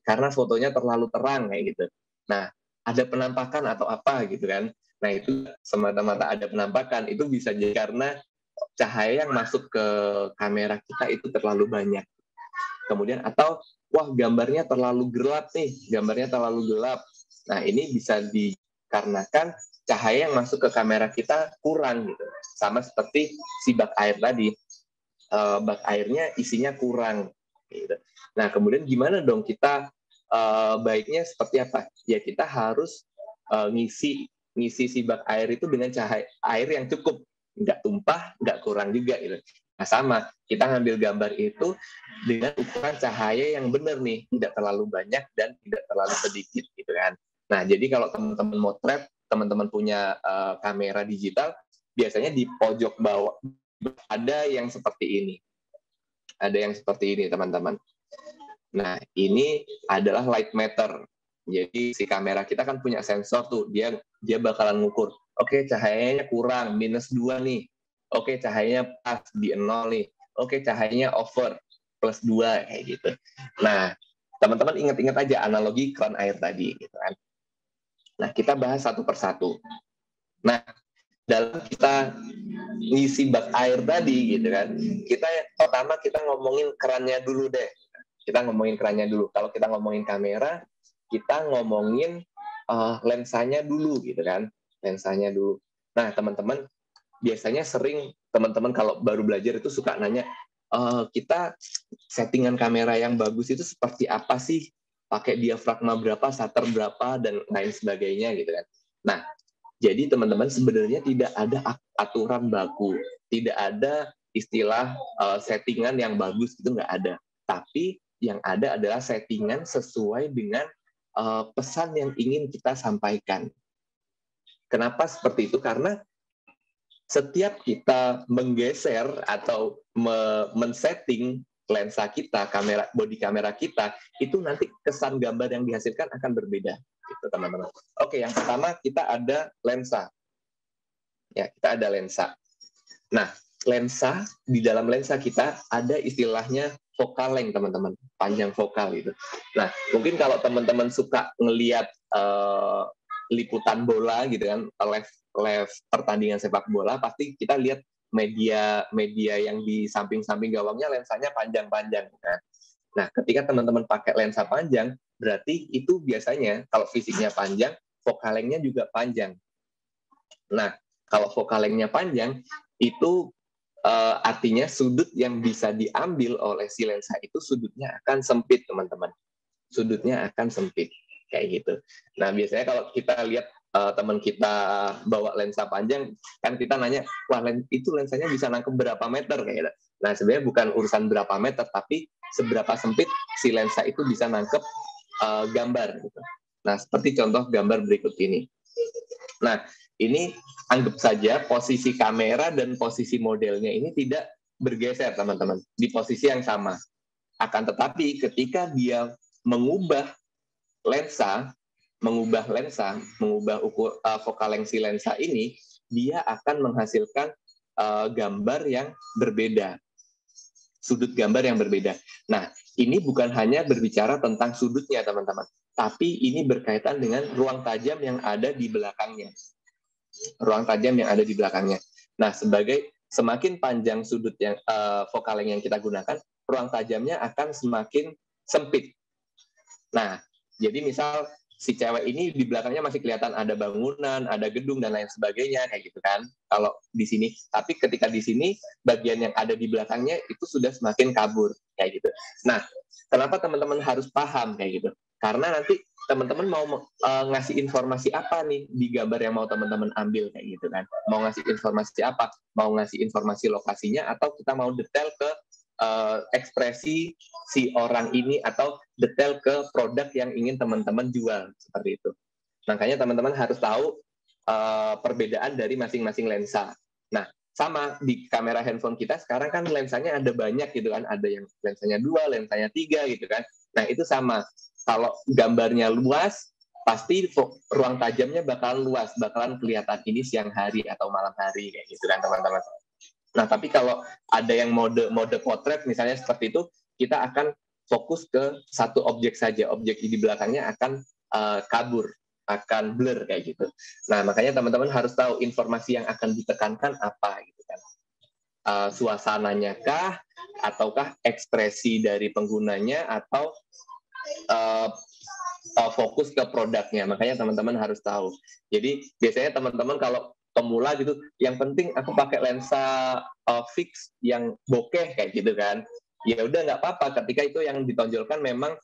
Karena fotonya terlalu terang kayak gitu. Nah, ada penampakan atau apa gitu kan. Nah, itu semata-mata ada penampakan, itu bisa jadi karena cahaya yang masuk ke kamera kita itu terlalu banyak. Kemudian atau wah gambarnya terlalu gelap nih, gambarnya terlalu gelap. Nah, ini bisa dikarenakan cahaya yang masuk ke kamera kita kurang gitu. Sama seperti si bak air tadi. Bak airnya isinya kurang gitu. Nah, kemudian gimana dong kita baiknya seperti apa? Ya kita harus ngisi si bak air itu dengan cahaya air yang cukup, nggak tumpah, nggak kurang juga gitu. Nah, sama, kita ngambil gambar itu dengan ukuran cahaya yang benar nih, tidak terlalu banyak dan tidak terlalu sedikit gitu kan. Nah, jadi kalau teman-teman motret, teman-teman punya kamera digital, biasanya di pojok bawah ada yang seperti ini. Ada yang seperti ini, teman-teman. Nah, ini adalah light meter. Jadi si kamera kita kan punya sensor tuh, dia bakalan ngukur. Oke, cahayanya kurang, -2 nih. Oke, cahayanya pas di 0 nih. Oke, cahayanya over, +2 kayak gitu. Nah, teman-teman ingat-ingat aja analogi keran air tadi gitu kan. Nah, kita bahas satu persatu. Nah, dalam kita ngisi bak air tadi gitu kan, pertama kita ngomongin kerannya dulu deh. Kita ngomongin kerannya dulu. Kalau kita ngomongin kamera, kita ngomongin lensanya dulu gitu kan. Lensanya dulu. Nah, teman-teman biasanya sering teman-teman kalau baru belajar itu suka nanya, kita settingan kamera yang bagus itu seperti apa sih? Pakai diafragma berapa, shutter berapa, dan lain sebagainya gitu kan. Nah, jadi teman-teman sebenarnya tidak ada aturan baku, tidak ada istilah settingan yang bagus, itu nggak ada. Tapi yang ada adalah settingan sesuai dengan pesan yang ingin kita sampaikan. Kenapa seperti itu? Karena setiap kita menggeser atau men-setting lensa kita, body kamera kita, itu nanti kesan gambar yang dihasilkan akan berbeda, gitu teman-teman. Oke, yang pertama kita ada lensa. Ya, kita ada lensa. Nah, lensa, di dalam lensa kita ada istilahnya focal length, teman-teman, panjang vokal gitu. Nah, mungkin kalau teman-teman suka ngelihat liputan bola gitu kan, live pertandingan sepak bola, pasti kita lihat media yang di samping-samping gawangnya lensanya panjang-panjang kan. Nah, ketika teman-teman pakai lensa panjang, berarti itu biasanya kalau fisiknya panjang, focal length-nya juga panjang. Nah, kalau focal length-nya panjang, itu artinya sudut yang bisa diambil oleh si lensa itu sudutnya akan sempit, teman-teman. Sudutnya akan sempit, kayak gitu. Nah, biasanya kalau kita lihat teman kita bawa lensa panjang, kan kita nanya, wah itu lensanya bisa nangkep berapa meter kayak gitu. Nah, sebenarnya bukan urusan berapa meter, tapi seberapa sempit si lensa itu bisa nangkep gambar. Gitu. Nah, seperti contoh gambar berikut ini. Nah, ini anggap saja posisi kamera dan posisi modelnya ini tidak bergeser, teman-teman, di posisi yang sama. Akan tetapi ketika dia mengubah focal length si lensa ini, dia akan menghasilkan gambar yang berbeda, sudut gambar yang berbeda. Nah, ini bukan hanya berbicara tentang sudutnya, teman-teman, tapi ini berkaitan dengan ruang tajam yang ada di belakangnya. Nah, semakin panjang sudut yang focal length yang kita gunakan, ruang tajamnya akan semakin sempit. Nah, jadi misal si cewek ini di belakangnya masih kelihatan ada bangunan, ada gedung dan lain sebagainya kayak gitu kan. Kalau di sini, tapi ketika di sini bagian yang ada di belakangnya itu sudah semakin kabur kayak gitu. Nah, kenapa teman-teman harus paham kayak gitu? Karena nanti teman-teman mau ngasih informasi apa nih di gambar yang mau teman-teman ambil kayak gitu kan. Mau ngasih informasi apa? Mau ngasih informasi lokasinya atau kita mau detail ke ekspresi si orang ini atau detail ke produk yang ingin teman-teman jual, seperti itu. Makanya teman-teman harus tahu perbedaan dari masing-masing lensa. Nah, sama di kamera handphone kita sekarang kan lensanya ada banyak gitu kan, ada yang lensanya 2, lensanya 3 gitu kan. Nah, itu sama. Kalau gambarnya luas, pasti ruang tajamnya bakalan luas, bakalan kelihatan ini siang hari atau malam hari kayak gitu kan, teman-teman. Nah, tapi kalau ada yang mode potret misalnya seperti itu, kita akan fokus ke satu objek saja. Objek di belakangnya akan kabur, akan blur kayak gitu. Nah, makanya teman-teman harus tahu informasi yang akan ditekankan apa gitu kan. Suasananya kah, ataukah ekspresi dari penggunanya, atau fokus ke produknya. Makanya teman-teman harus tahu. Jadi biasanya teman-teman kalau pemula gitu, yang penting aku pakai lensa fix yang bokeh kayak gitu kan. Ya udah nggak apa-apa ketika itu yang ditonjolkan memang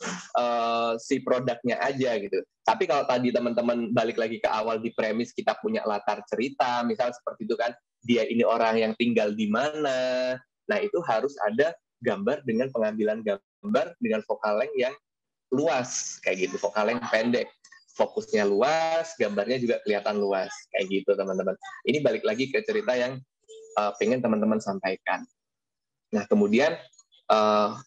si produknya aja gitu. Tapi kalau tadi teman-teman balik lagi ke awal di premis kita punya latar cerita, misal seperti itu kan, dia ini orang yang tinggal di mana. Nah, itu harus ada gambar dengan pengambilan gambar dengan focal length yang luas kayak gitu, focal length pendek. Fokusnya luas, gambarnya juga kelihatan luas kayak gitu, teman-teman. Ini balik lagi ke cerita yang pengen teman-teman sampaikan. Nah, kemudian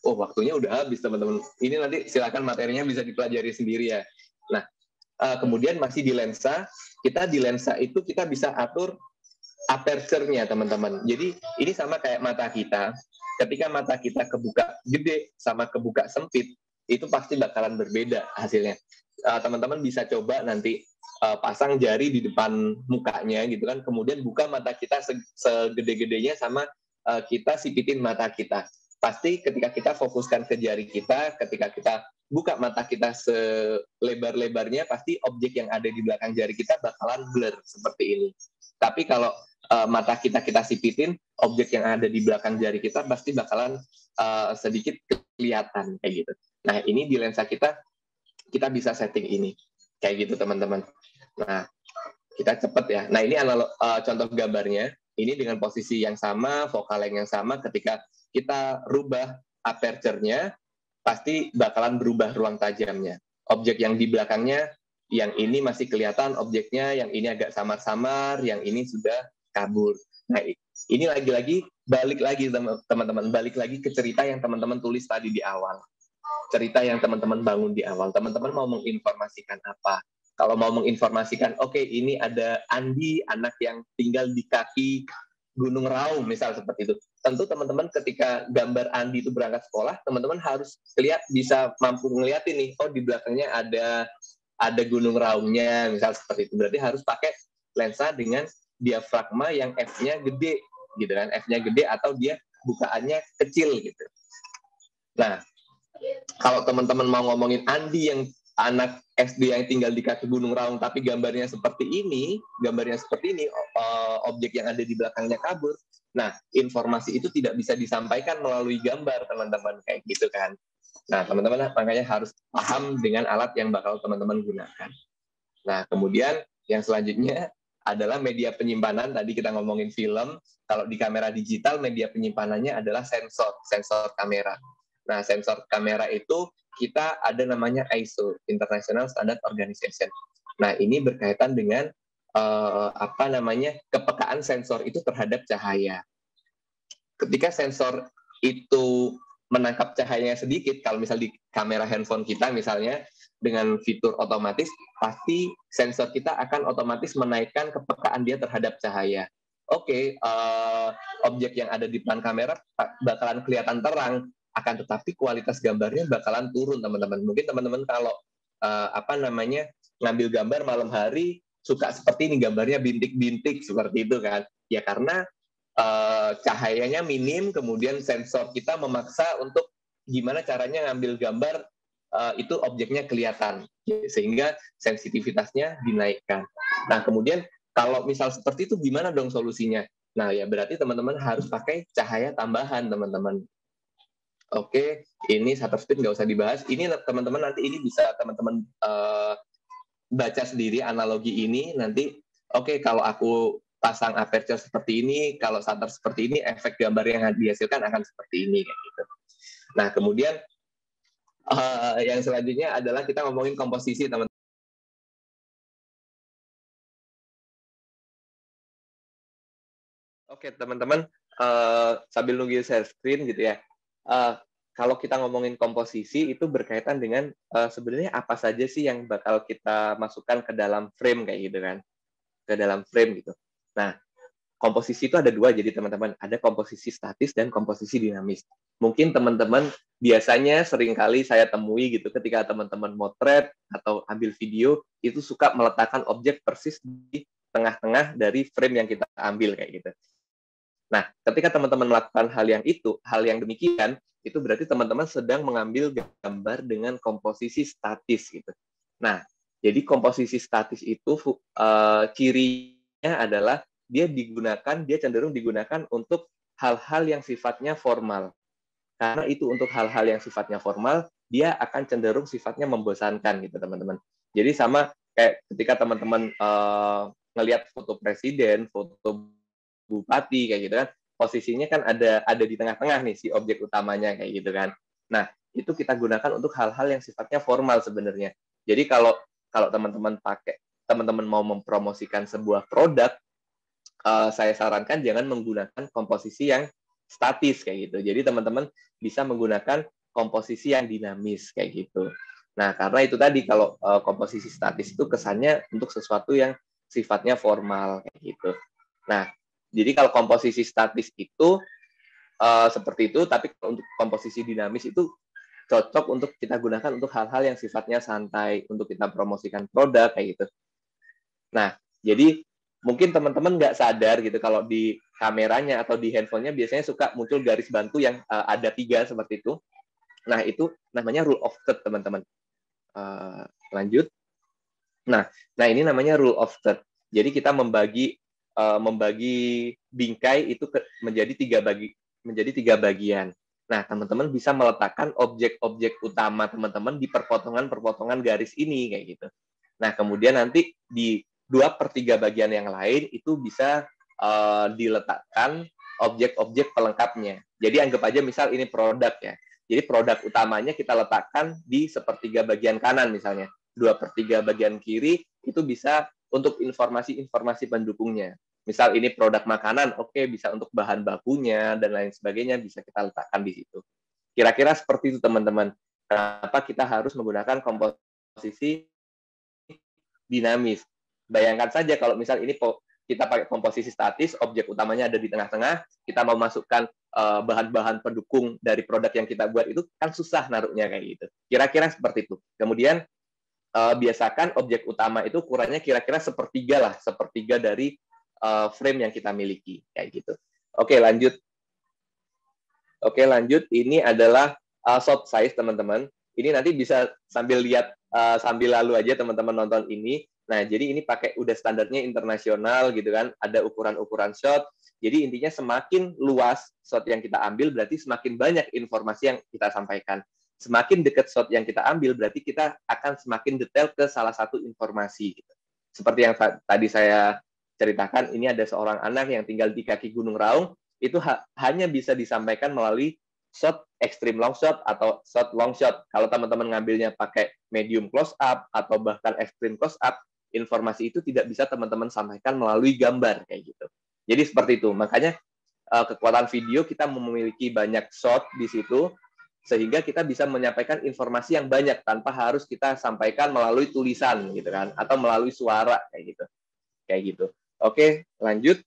waktunya udah habis, teman-teman. Ini nanti silakan materinya bisa dipelajari sendiri ya. Nah, kemudian masih di lensa, di lensa itu kita bisa atur aperture-nya, teman-teman. Jadi ini sama kayak mata kita. Ketika mata kita kebuka gede sama kebuka sempit, itu pasti bakalan berbeda hasilnya. Teman-teman bisa coba nanti pasang jari di depan mukanya gitu kan, kemudian buka mata kita segede-gedenya sama kita sipitin mata kita. Pasti ketika kita fokuskan ke jari kita, ketika kita buka mata kita selebar-lebarnya, pasti objek yang ada di belakang jari kita bakalan blur seperti ini. Tapi kalau mata kita sipitin, objek yang ada di belakang jari kita pasti bakalan sedikit kelihatan kayak gitu. Nah, ini di lensa kita bisa setting ini kayak gitu, teman-teman. Nah, kita cepet ya. Nah, ini contoh gambarnya. Ini dengan posisi yang sama, focal length yang sama. Ketika kita rubah aperture-nya, pasti bakalan berubah ruang tajamnya. Objek yang di belakangnya, yang ini masih kelihatan objeknya, yang ini agak samar-samar, yang ini sudah kabur. Nah, ini lagi-lagi balik lagi, teman-teman. Balik lagi ke cerita yang teman-teman tulis tadi di awal. Cerita yang teman-teman bangun di awal. Teman-teman mau menginformasikan apa? Kalau mau menginformasikan, oke, ini ada Andi, anak yang tinggal di kaki Gunung Raung, misal seperti itu. Tentu teman-teman ketika gambar Andi itu berangkat sekolah, teman-teman harus bisa mampu ngeliatin nih, oh di belakangnya ada ada gunung raungnya, misal seperti itu. Berarti harus pakai lensa dengan diafragma yang f-nya gede, gitu kan? F-nya gede atau dia bukaannya kecil gitu. Nah, kalau teman-teman mau ngomongin Andi yang anak SD yang tinggal di kaki Gunung Raung tapi gambarnya seperti ini, objek yang ada di belakangnya kabur. Nah, informasi itu tidak bisa disampaikan melalui gambar, teman-teman, kayak gitu kan. Nah, teman-teman makanya harus paham dengan alat yang bakal teman-teman gunakan. Nah, kemudian yang selanjutnya adalah media penyimpanan. Tadi kita ngomongin film. Kalau di kamera digital, media penyimpanannya adalah sensor kamera. Nah, sensor kamera itu kita ada namanya ISO, International Standard Organization. Nah, ini berkaitan dengan kepekaan sensor itu terhadap cahaya. Ketika sensor itu menangkap cahayanya sedikit, kalau misal di kamera handphone kita misalnya, dengan fitur otomatis, pasti sensor kita akan otomatis menaikkan kepekaan dia terhadap cahaya. Oke, objek yang ada di depan kamera bakalan kelihatan terang, akan tetapi kualitas gambarnya bakalan turun, teman-teman. Mungkin teman-teman kalau ngambil gambar malam hari, suka seperti ini, gambarnya bintik-bintik, seperti itu kan. Ya karena cahayanya minim, kemudian sensor kita memaksa untuk gimana caranya ngambil gambar itu objeknya kelihatan, sehingga sensitivitasnya dinaikkan. Nah, kemudian kalau misal seperti itu, gimana dong solusinya? Nah, ya berarti teman-teman harus pakai cahaya tambahan, teman-teman. Oke, ini shutter speed nggak usah dibahas. Ini teman-teman nanti ini bisa teman-teman baca sendiri analogi ini nanti. Oke, kalau aku pasang aperture seperti ini, kalau shutter seperti ini, efek gambar yang dihasilkan akan seperti ini, kayak gitu. Nah, kemudian yang selanjutnya adalah kita ngomongin komposisi, teman-teman. Oke, teman-teman, sambil nunggu share screen gitu ya. Kalau kita ngomongin komposisi itu berkaitan dengan sebenarnya apa saja sih yang bakal kita masukkan ke dalam frame kayak gitu kan, ke dalam frame gitu. Nah, komposisi itu ada dua, jadi teman-teman, ada komposisi statis dan komposisi dinamis. Mungkin teman-teman biasanya seringkali saya temui gitu ketika teman-teman motret atau ambil video itu suka meletakkan objek persis di tengah-tengah dari frame yang kita ambil kayak gitu. Nah, ketika teman-teman melakukan hal yang demikian, itu berarti teman-teman sedang mengambil gambar dengan komposisi statis gitu. Nah, jadi komposisi statis itu cirinya adalah dia cenderung digunakan untuk hal-hal yang sifatnya formal. Karena itu untuk hal-hal yang sifatnya formal, dia akan cenderung sifatnya membosankan gitu, teman-teman. Jadi sama kayak ketika teman-teman ngelihat foto presiden, foto bupati kayak gitu kan, posisinya kan ada di tengah-tengah nih si objek utamanya kayak gitu kan. Nah, itu kita gunakan untuk hal-hal yang sifatnya formal sebenarnya. Jadi kalau teman-teman mau mempromosikan sebuah produk, saya sarankan jangan menggunakan komposisi yang statis kayak gitu. Jadi teman-teman bisa menggunakan komposisi yang dinamis kayak gitu. Nah, karena itu tadi kalau komposisi statis itu kesannya untuk sesuatu yang sifatnya formal kayak gitu. Nah, jadi kalau komposisi statis itu seperti itu, tapi untuk komposisi dinamis itu cocok untuk kita gunakan untuk hal-hal yang sifatnya santai, untuk kita promosikan produk kayak gitu. Nah, jadi mungkin teman-teman nggak sadar gitu kalau di kameranya atau di handphonenya biasanya suka muncul garis bantu yang ada 3 seperti itu. Nah, itu namanya rule of third, teman-teman. Lanjut. Nah, ini namanya rule of third. Jadi kita membagi bingkai itu menjadi 3 bagian. Nah, teman-teman bisa meletakkan objek-objek utama teman-teman di perpotongan garis ini kayak gitu. Nah, kemudian nanti di 2/3 bagian yang lain itu bisa diletakkan objek-objek pelengkapnya. Jadi anggap aja misal ini produk ya. Jadi produk utamanya kita letakkan di 1/3 bagian kanan misalnya. 2/3 bagian kiri itu bisa untuk informasi-informasi pendukungnya. Misal ini produk makanan, oke, bisa untuk bahan bakunya dan lain sebagainya bisa kita letakkan di situ. Kira-kira seperti itu, teman-teman. Kenapa kita harus menggunakan komposisi dinamis? Bayangkan saja kalau misal ini kita pakai komposisi statis, objek utamanya ada di tengah-tengah, kita mau masukkan bahan-bahan pendukung dari produk yang kita buat itu kan susah naruhnya kayak gitu. Kira-kira seperti itu. Kemudian biasakan objek utama itu ukurannya kira-kira sepertiga dari frame yang kita miliki, kayak gitu. Oke, lanjut. Ini adalah shot size, teman-teman. Ini nanti bisa sambil lihat, sambil lalu aja teman-teman nonton ini. Nah, jadi ini pakai udah standarnya internasional gitu kan, ada ukuran-ukuran shot. Jadi intinya semakin luas shot yang kita ambil, berarti semakin banyak informasi yang kita sampaikan. Semakin dekat shot yang kita ambil, berarti kita akan semakin detail ke salah satu informasi. Seperti yang tadi saya ceritakan, ini ada seorang anak yang tinggal di kaki Gunung Raung, itu hanya bisa disampaikan melalui shot extreme long shot atau shot long shot. Kalau teman-teman ngambilnya pakai medium close up atau bahkan extreme close up, informasi itu tidak bisa teman-teman sampaikan melalui gambar kayak gitu. Jadi seperti itu. Makanya kekuatan video kita memiliki banyak shot di situ sehingga kita bisa menyampaikan informasi yang banyak tanpa harus kita sampaikan melalui tulisan gitu kan atau melalui suara kayak gitu. Kayak gitu. Oke, lanjut.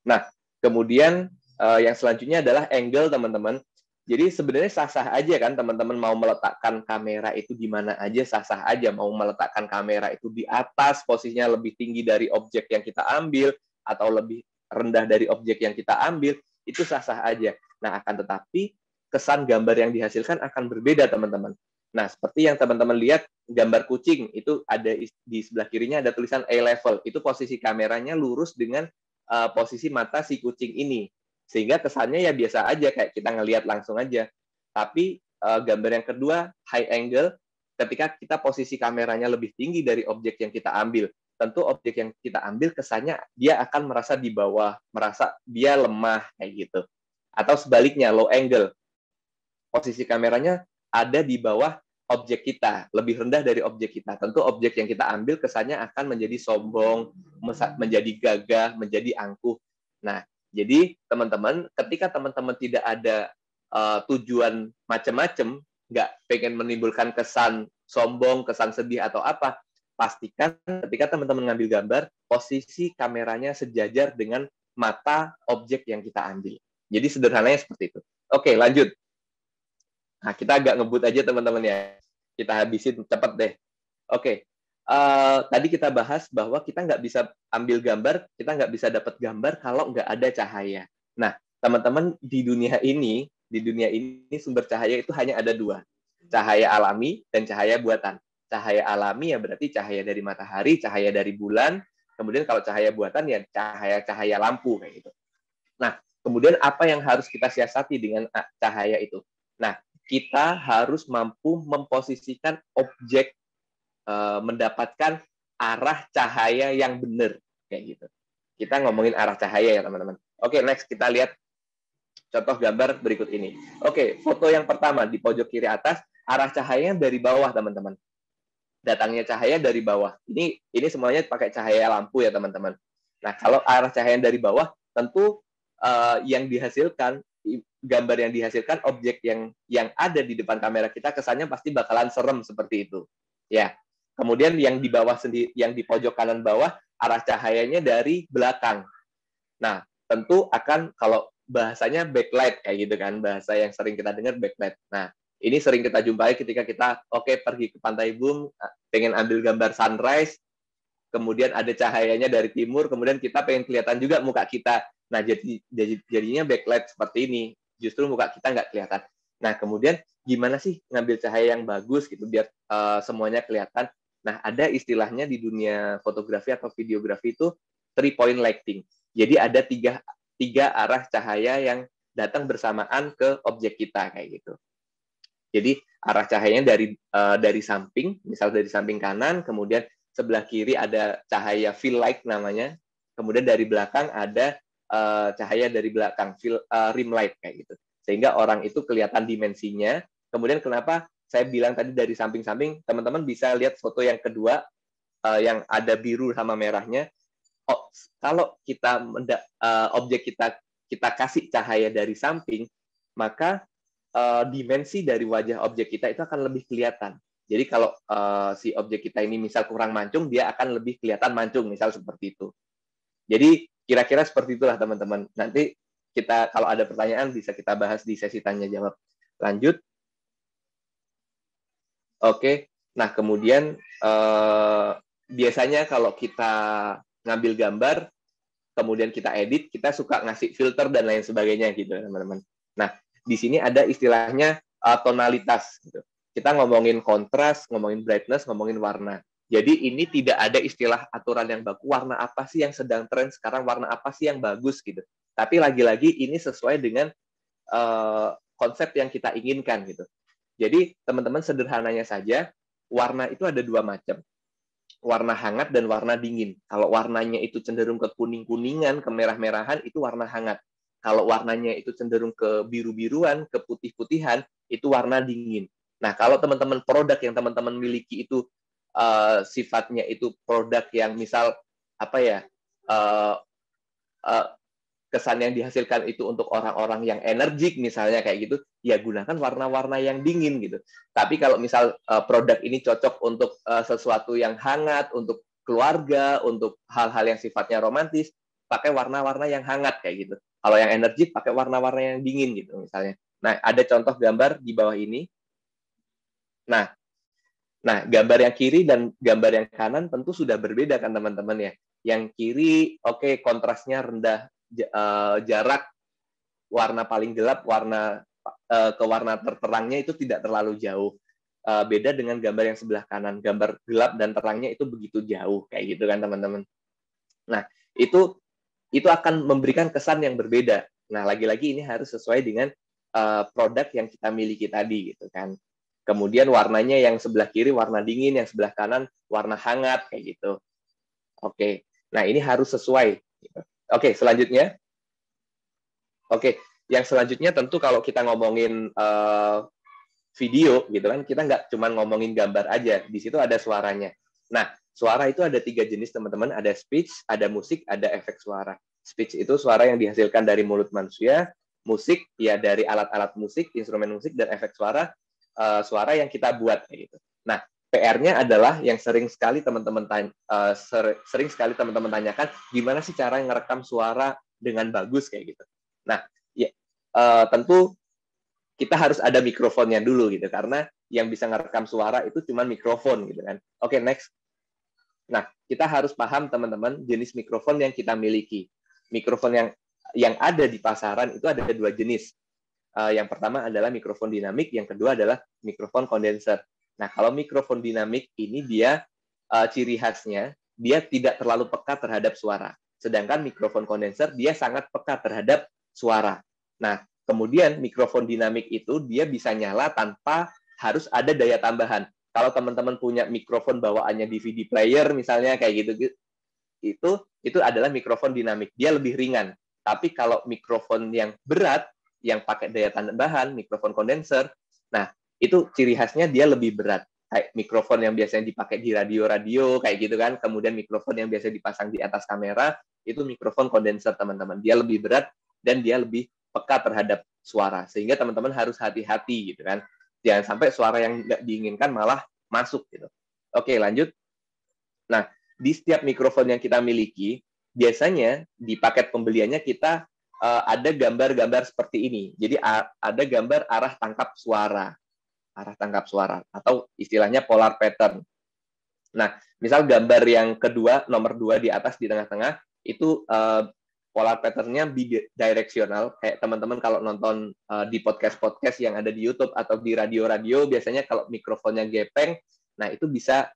Nah, kemudian yang selanjutnya adalah angle, teman-teman. Jadi sebenarnya sah-sah aja kan teman-teman mau meletakkan kamera itu di mana aja, sah-sah aja. Mau meletakkan kamera itu di atas, posisinya lebih tinggi dari objek yang kita ambil, atau lebih rendah dari objek yang kita ambil, itu sah-sah aja. Nah, akan tetapi kesan gambar yang dihasilkan akan berbeda, teman-teman. Nah, seperti yang teman-teman lihat, gambar kucing, itu ada di sebelah kirinya ada tulisan eye level. Itu posisi kameranya lurus dengan posisi mata si kucing ini. Sehingga kesannya ya biasa aja, kayak kita ngelihat langsung aja. Tapi gambar yang kedua, high angle, ketika kita posisi kameranya lebih tinggi dari objek yang kita ambil. Tentu objek yang kita ambil kesannya dia akan merasa di bawah, merasa dia lemah, kayak gitu. Atau sebaliknya, low angle. Posisi kameranya ada di bawah objek kita, lebih rendah dari objek kita. Tentu objek yang kita ambil kesannya akan menjadi sombong, menjadi gagah, menjadi angkuh. Nah, jadi teman-teman, ketika teman-teman tidak ada tujuan macam-macam, nggak pengen menimbulkan kesan sombong, kesan sedih atau apa, pastikan ketika teman-teman ngambil gambar, posisi kameranya sejajar dengan mata objek yang kita ambil. Jadi sederhananya seperti itu. Oke, lanjut. Nah, kita agak ngebut aja teman-teman ya. Kita habisin cepet deh. Oke. Tadi kita bahas bahwa kita nggak bisa ambil gambar, kita nggak bisa dapat gambar kalau nggak ada cahaya. Nah, teman-teman di dunia ini sumber cahaya itu hanya ada dua. Cahaya alami dan cahaya buatan. Cahaya alami ya berarti cahaya dari matahari, cahaya dari bulan. Kemudian kalau cahaya buatan ya cahaya-cahaya lampu kayak gitu. Nah, kemudian apa yang harus kita siasati dengan cahaya itu? Nah, kita harus mampu memposisikan objek mendapatkan arah cahaya yang benar kayak gitu. Kita ngomongin arah cahaya ya teman-teman. Oke, next kita lihat contoh gambar berikut ini. Oke, foto yang pertama di pojok kiri atas, arah cahayanya dari bawah teman-teman. Datangnya cahaya dari bawah. Ini semuanya pakai cahaya lampu ya teman-teman. Nah, kalau arah cahaya dari bawah, tentu yang dihasilkan gambar yang dihasilkan objek yang ada di depan kamera kita kesannya pasti bakalan serem seperti itu. Ya. Kemudian yang di bawah sendiri, yang di pojok kanan bawah, arah cahayanya dari belakang. Nah, tentu akan kalau bahasanya backlight kayak gitu kan, bahasa yang sering kita dengar backlight. Nah, ini sering kita jumpai ketika kita pergi ke Pantai Bum, pengen ambil gambar sunrise, kemudian ada cahayanya dari timur, kemudian kita pengen kelihatan juga muka kita. Nah, jadinya backlight seperti ini. Justru muka kita nggak kelihatan. Nah, kemudian gimana sih ngambil cahaya yang bagus gitu biar semuanya kelihatan? Nah, ada istilahnya di dunia fotografi atau videografi itu 3-point lighting. Jadi ada tiga arah cahaya yang datang bersamaan ke objek kita kayak gitu. Jadi arah cahayanya dari samping, misal dari samping kanan, kemudian sebelah kiri ada cahaya fill light namanya, kemudian dari belakang ada cahaya dari belakang rim light kayak gitu. Sehingga orang itu kelihatan dimensinya. Kemudian kenapa saya bilang tadi dari samping-samping, teman-teman bisa lihat foto yang kedua yang ada biru sama merahnya. Kalau kita objek kita kasih cahaya dari samping, maka dimensi dari wajah objek kita itu akan lebih kelihatan. Jadi kalau si objek kita ini misal kurang mancung, dia akan lebih kelihatan mancung, misal seperti itu. Jadi kira-kira seperti itulah teman-teman. Nanti kita kalau ada pertanyaan bisa kita bahas di sesi tanya jawab. Lanjut. Oke. Nah, kemudian biasanya kalau kita ngambil gambar, kemudian kita edit, kita suka ngasih filter dan lain sebagainya gitu, teman-teman. Nah, di sini ada istilahnya tonalitas. Gitu. Kita ngomongin kontras, ngomongin brightness, ngomongin warna. Jadi ini tidak ada istilah aturan yang baku, warna apa sih yang sedang tren sekarang, warna apa sih yang bagus gitu. Tapi lagi-lagi ini sesuai dengan konsep yang kita inginkan gitu. Jadi teman-teman sederhananya saja, warna itu ada dua macam. Warna hangat dan warna dingin. Kalau warnanya itu cenderung ke kuning-kuningan, ke merah-merahan, itu warna hangat. Kalau warnanya itu cenderung ke biru-biruan, ke putih-putihan, itu warna dingin. Nah, kalau teman-teman produk yang teman-teman miliki itu sifatnya itu produk yang misal apa ya kesan yang dihasilkan itu untuk orang-orang yang energik misalnya kayak gitu, ya gunakan warna-warna yang dingin gitu. Tapi kalau misal produk ini cocok untuk sesuatu yang hangat, untuk keluarga, untuk hal-hal yang sifatnya romantis, pakai warna-warna yang hangat kayak gitu. Kalau yang energik pakai warna-warna yang dingin gitu misalnya. Nah, ada contoh gambar di bawah ini. Nah, gambar yang kiri dan gambar yang kanan tentu sudah berbeda kan teman-teman ya. Yang kiri, oke, kontrasnya rendah, jarak warna paling gelap, warna ke warna terterangnya itu tidak terlalu jauh. Beda dengan gambar yang sebelah kanan, gambar gelap dan terangnya itu begitu jauh, kayak gitu kan teman-teman. Nah, itu akan memberikan kesan yang berbeda. Nah, lagi-lagi ini harus sesuai dengan produk yang kita miliki tadi gitu kan. Kemudian warnanya yang sebelah kiri warna dingin, yang sebelah kanan warna hangat kayak gitu. Oke. Nah, ini harus sesuai. Oke, selanjutnya. Oke, yang selanjutnya tentu kalau kita ngomongin video gitu kan, kita nggak cuma ngomongin gambar aja. Di situ ada suaranya. Nah, suara itu ada 3 jenis teman-teman. Ada speech, ada musik, ada efek suara. Speech itu suara yang dihasilkan dari mulut manusia. Musik ya dari alat-alat musik, instrumen musik, dan efek suara suara yang kita buat kayak gitu. Nah, PR-nya adalah yang sering sekali teman-teman tanyakan, gimana sih cara ngerekam suara dengan bagus kayak gitu. Nah, ya, tentu kita harus ada mikrofonnya dulu gitu karena yang bisa ngerekam suara itu cuma mikrofon gitu kan. Oke, next. Nah, kita harus paham teman-teman jenis mikrofon yang kita miliki. Mikrofon yang ada di pasaran itu ada 2 jenis. Yang pertama adalah mikrofon dinamik, yang kedua adalah mikrofon kondenser. Nah, kalau mikrofon dinamik ini dia ciri khasnya dia tidak terlalu peka terhadap suara. Sedangkan mikrofon kondenser dia sangat peka terhadap suara. Nah, kemudian mikrofon dinamik itu dia bisa nyala tanpa harus ada daya tambahan. Kalau teman-teman punya mikrofon bawaannya DVD player misalnya kayak gitu, itu adalah mikrofon dinamik. Dia lebih ringan. Tapi kalau mikrofon yang berat yang pakai daya tambahan, mikrofon kondenser, nah itu ciri khasnya dia lebih berat. Kayak mikrofon yang biasanya dipakai di radio-radio, kayak gitu kan. Kemudian mikrofon yang biasa dipasang di atas kamera, itu mikrofon kondenser, teman-teman. Dia lebih berat dan dia lebih peka terhadap suara. Sehingga teman-teman harus hati-hati gitu kan. Jangan sampai suara yang nggak diinginkan malah masuk gitu. Oke, lanjut. Nah, di setiap mikrofon yang kita miliki, biasanya di paket pembeliannya kita ada gambar-gambar seperti ini. Jadi ada gambar arah tangkap suara atau istilahnya polar pattern. Nah, misal gambar yang kedua, nomor 2 di atas di tengah-tengah itu polar pattern-nya bidirectional. Kayak teman-teman kalau nonton di podcast-podcast yang ada di YouTube atau di radio-radio, biasanya kalau mikrofonnya gepeng, nah itu bisa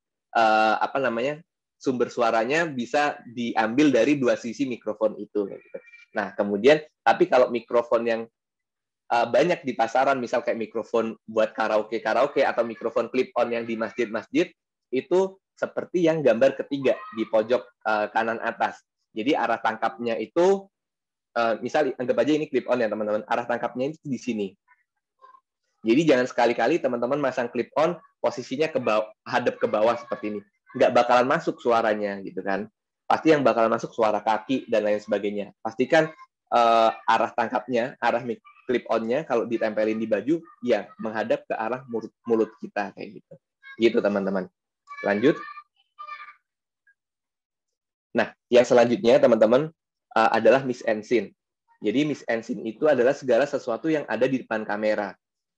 sumber suaranya bisa diambil dari 2 sisi mikrofon itu. Gitu. Nah, kemudian, tapi kalau mikrofon yang banyak di pasaran, misal kayak mikrofon buat karaoke atau mikrofon clip-on yang di masjid-masjid, itu seperti yang gambar ketiga di pojok kanan atas. Jadi arah tangkapnya itu, misal anggap aja ini clip-on ya teman-teman, arah tangkapnya itu di sini. Jadi jangan sekali-kali teman-teman masang clip-on, posisinya hadap ke bawah seperti ini. Nggak bakalan masuk suaranya gitu kan. Pasti yang bakalan masuk suara kaki dan lain sebagainya. Pastikan arah tangkapnya, arah clip-on-nya kalau ditempelin di baju, ya menghadap ke arah mulut kita kayak gitu. Gitu teman-teman. Lanjut. Nah, yang selanjutnya teman-teman adalah mise en scene. Jadi mise en scene itu adalah segala sesuatu yang ada di depan kamera.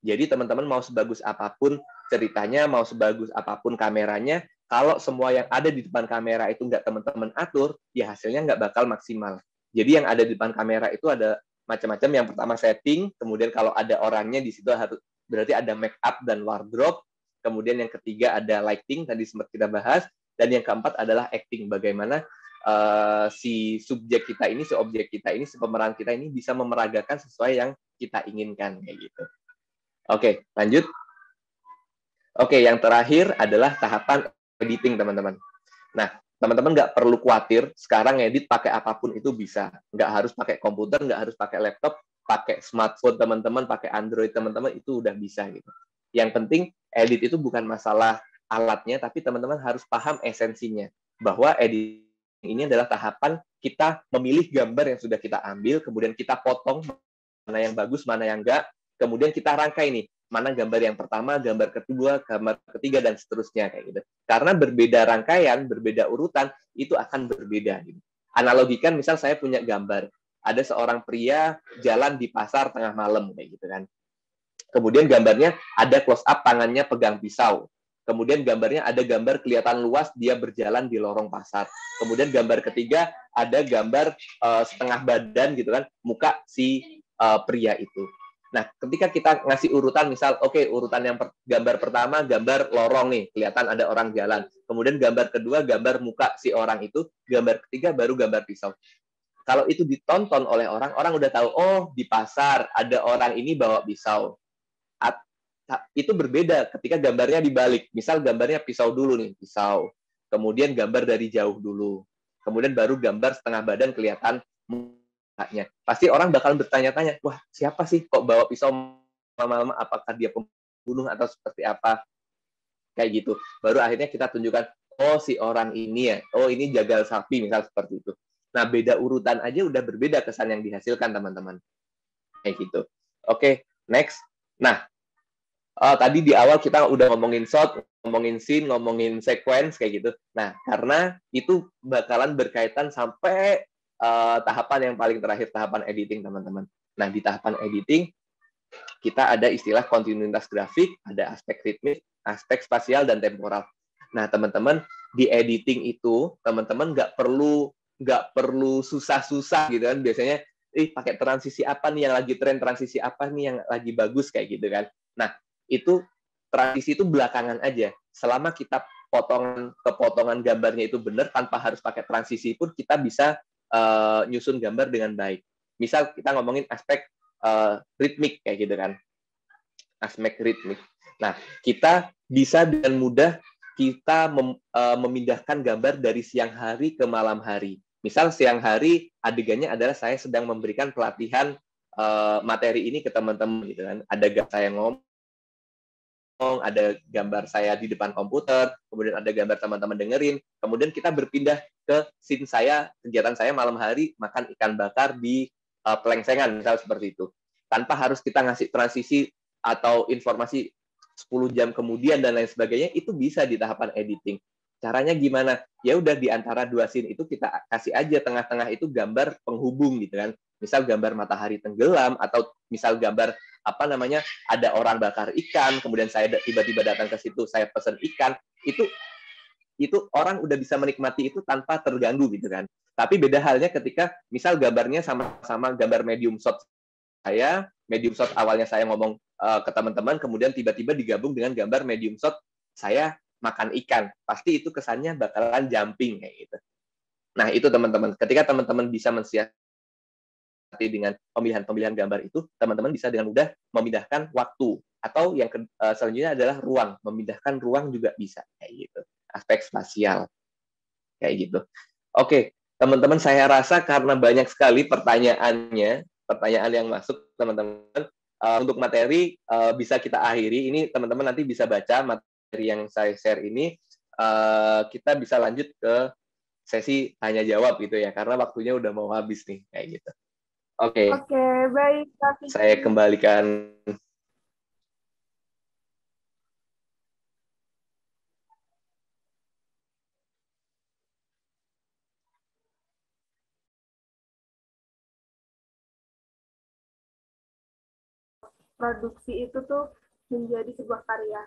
Jadi teman-teman mau sebagus apapun ceritanya, mau sebagus apapun kameranya, kalau semua yang ada di depan kamera itu nggak teman-teman atur, ya hasilnya nggak bakal maksimal. Jadi yang ada di depan kamera itu ada macam-macam. Yang pertama setting, kemudian kalau ada orangnya di situ harus berarti ada make up dan wardrobe. Kemudian yang ketiga ada lighting, tadi sempat kita bahas. Dan yang keempat adalah acting, bagaimana si subjek kita ini, si objek kita ini, si pemeran kita ini bisa memeragakan sesuai yang kita inginkan kayak gitu. Oke, lanjut. Oke, yang terakhir adalah tahapan editing, teman-teman. Nah, teman-teman nggak perlu khawatir, sekarang edit pakai apapun itu bisa. Nggak harus pakai komputer, nggak harus pakai laptop, pakai smartphone teman-teman, pakai Android teman-teman, itu udah bisa gitu. Yang penting, edit itu bukan masalah alatnya, tapi teman-teman harus paham esensinya. Bahwa editing ini adalah tahapan kita memilih gambar yang sudah kita ambil, kemudian kita potong, mana yang bagus, mana yang enggak, kemudian kita rangkai nih, mana gambar yang pertama, gambar kedua, gambar ketiga, dan seterusnya kayak gitu. Karena berbeda rangkaian, berbeda urutan, itu akan berbeda. Gitu. Analogikan, misal saya punya gambar, ada seorang pria jalan di pasar tengah malam kayak gitu kan. Kemudian gambarnya ada close up tangannya pegang pisau. Kemudian gambarnya ada gambar kelihatan luas dia berjalan di lorong pasar. Kemudian gambar ketiga ada gambar setengah badan gitu kan, muka si pria itu. Nah, ketika kita ngasih urutan, misal, oke, urutan yang gambar pertama, gambar lorong nih, kelihatan ada orang jalan. Kemudian gambar kedua, gambar muka si orang itu. Gambar ketiga, baru gambar pisau. Kalau itu ditonton oleh orang, orang udah tahu, oh, di pasar ada orang ini bawa pisau. Itu berbeda ketika gambarnya dibalik. Misal gambarnya pisau dulu nih, pisau. Kemudian gambar dari jauh dulu. Kemudian baru gambar setengah badan kelihatan mukanya. Pasti orang bakal bertanya-tanya, wah siapa sih kok bawa pisau lama-lama? Apakah dia pembunuh atau seperti apa? Kayak gitu. Baru akhirnya kita tunjukkan, oh si orang ini ya, oh ini jagal sapi, misal seperti itu. Nah beda urutan aja udah berbeda kesan yang dihasilkan teman-teman. Kayak gitu. Oke, next. Nah, tadi di awal kita udah ngomongin shot, ngomongin scene, ngomongin sequence kayak gitu. Nah, karena itu bakalan berkaitan sampai tahapan yang paling terakhir, tahapan editing, teman-teman. Nah, di tahapan editing, kita ada istilah kontinuitas grafik, ada aspek ritmik, aspek spasial, dan temporal. Nah, teman-teman, di editing itu, teman-teman nggak perlu susah-susah gitu kan. Biasanya, pakai transisi apa nih yang lagi tren, transisi apa nih yang lagi bagus, kayak gitu kan. Nah, itu transisi itu belakangan aja. Selama kita kepotongan gambarnya itu benar, tanpa harus pakai transisi pun kita bisa nyusun gambar dengan baik. Misal kita ngomongin aspek ritmik kayak gitu kan. Aspek ritmik. Nah, kita bisa dengan mudah kita memindahkan gambar dari siang hari ke malam hari. Misal siang hari adegannya adalah saya sedang memberikan pelatihan materi ini ke teman-teman gitu kan. Ada saya ngomong, ada gambar saya di depan komputer, kemudian ada gambar teman-teman dengerin, kemudian kita berpindah ke scene saya, kegiatan saya malam hari makan ikan bakar di pelengsengan, misal seperti itu. Tanpa harus kita ngasih transisi atau informasi 10 jam kemudian dan lain sebagainya, itu bisa di tahapan editing. Caranya gimana? Ya udah di antara dua scene itu kita kasih aja tengah-tengah itu gambar penghubung gitu kan. Misal gambar matahari tenggelam atau misal gambar apa namanya, ada orang bakar ikan, kemudian saya tiba-tiba datang ke situ, saya pesen ikan, itu orang udah bisa menikmati itu tanpa terganggu gitu kan. Tapi beda halnya ketika misal gambarnya sama-sama gambar medium shot saya, medium shot awalnya saya ngomong ke teman-teman, kemudian tiba-tiba digabung dengan gambar medium shot saya makan ikan. Pasti itu kesannya bakalan jumping kayak gitu. Nah, itu teman-teman. Ketika teman-teman bisa dengan pemilihan-pemilihan gambar itu, teman-teman bisa dengan mudah memindahkan waktu. Atau yang selanjutnya adalah ruang. Memindahkan ruang juga bisa. Kayak gitu. Aspek spasial. Kayak gitu. Oke, teman-teman, saya rasa karena banyak sekali pertanyaan yang masuk, teman-teman, untuk materi bisa kita akhiri. Ini teman-teman nanti bisa baca materi yang saya share ini. Kita bisa lanjut ke sesi tanya-jawab gitu ya, karena waktunya udah mau habis nih. Kayak gitu. Oke, baik, Kak Vicky. Saya kembalikan. produksi itu tuh menjadi sebuah karya.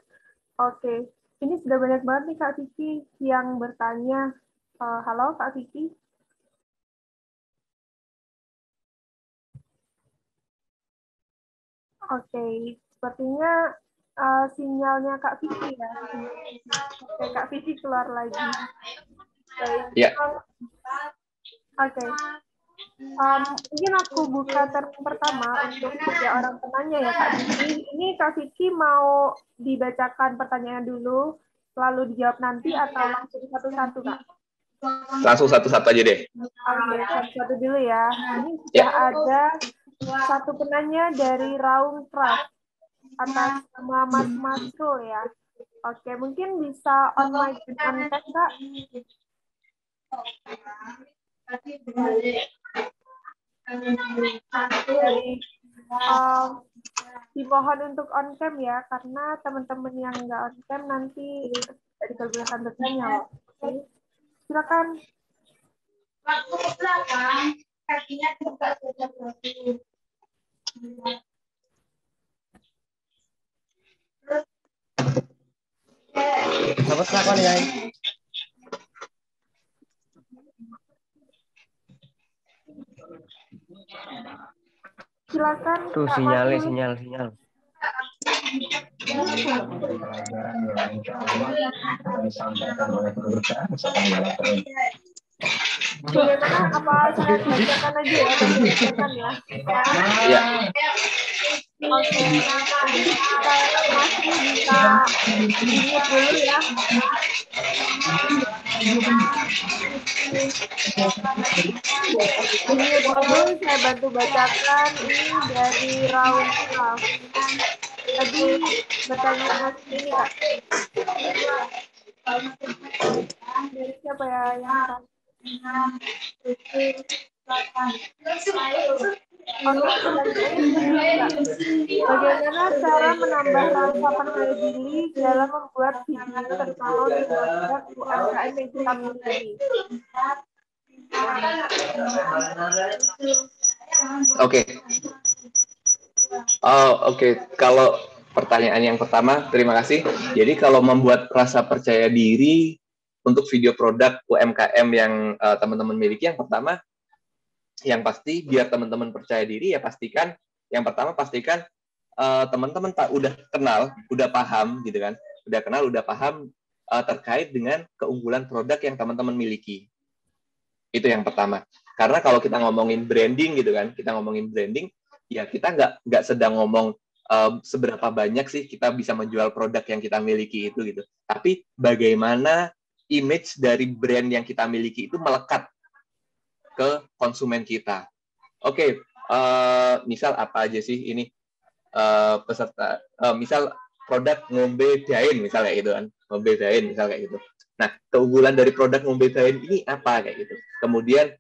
Oke, ini sudah banyak banget nih Kak Vicky yang bertanya. Halo Kak Vicky. Oke, sepertinya sinyalnya Kak Vicky ya. Oke, Kak Vicky keluar lagi. Baik. Ya. Oke. Mungkin aku buka term pertama untuk 3 orang penanya ya Kak Vicky. Ini Kak Vicky mau dibacakan pertanyaan dulu, lalu dijawab nanti atau langsung satu-satu Kak? Langsung satu-satu aja deh. Oke, satu-satu dulu ya. Ini sudah ada satu penanya dari Raung Trust atas nama Mas Masro ya. Oke, mungkin bisa on mic dan on cam Kak. Jadi dimohon untuk on cam ya, karena teman-teman yang nggak on cam nanti tidak diperbolehkan bertanya loh. Oke, silakan. Waktu ke belakang, kakinya juga sudah berarti. Apa silakan ya? Silakan. Tuh sinyal. Bagaimana? Apa saya bacakan aja ya? Bacakan ya. Ya. Oke, nanti saya masih bisa unmute dulu ya. Unmute dulu, saya bantu bacakan. Ini dari Raung Trust. Tadi bertanya ini Kak. Dari siapa ya yang pertanyaannya begini Kak. Bagaimana cara menambah rasa percaya diri dalam membuat video terutama untuk produk UMKM yang kita miliki? Oke. Oke. Kalau pertanyaan yang pertama, terima kasih. Jadi kalau membuat rasa percaya diri untuk video produk UMKM yang teman-teman miliki, yang pertama, yang pasti biar teman-teman percaya diri ya pastikan, yang pertama pastikan teman-teman udah kenal, udah paham gitu kan, udah paham terkait dengan keunggulan produk yang teman-teman miliki. Itu yang pertama. Karena kalau kita ngomongin branding gitu kan, ya kita nggak sedang ngomong seberapa banyak sih kita bisa menjual produk yang kita miliki itu gitu. Tapi bagaimana image dari brand yang kita miliki itu melekat ke konsumen kita. Oke, misal apa aja sih ini peserta, misal produk ngombe dain misalnya gitu kan, ngombe dain misal kayak gitu. Nah, keunggulan dari produk ngombe dain ini apa kayak gitu. Kemudian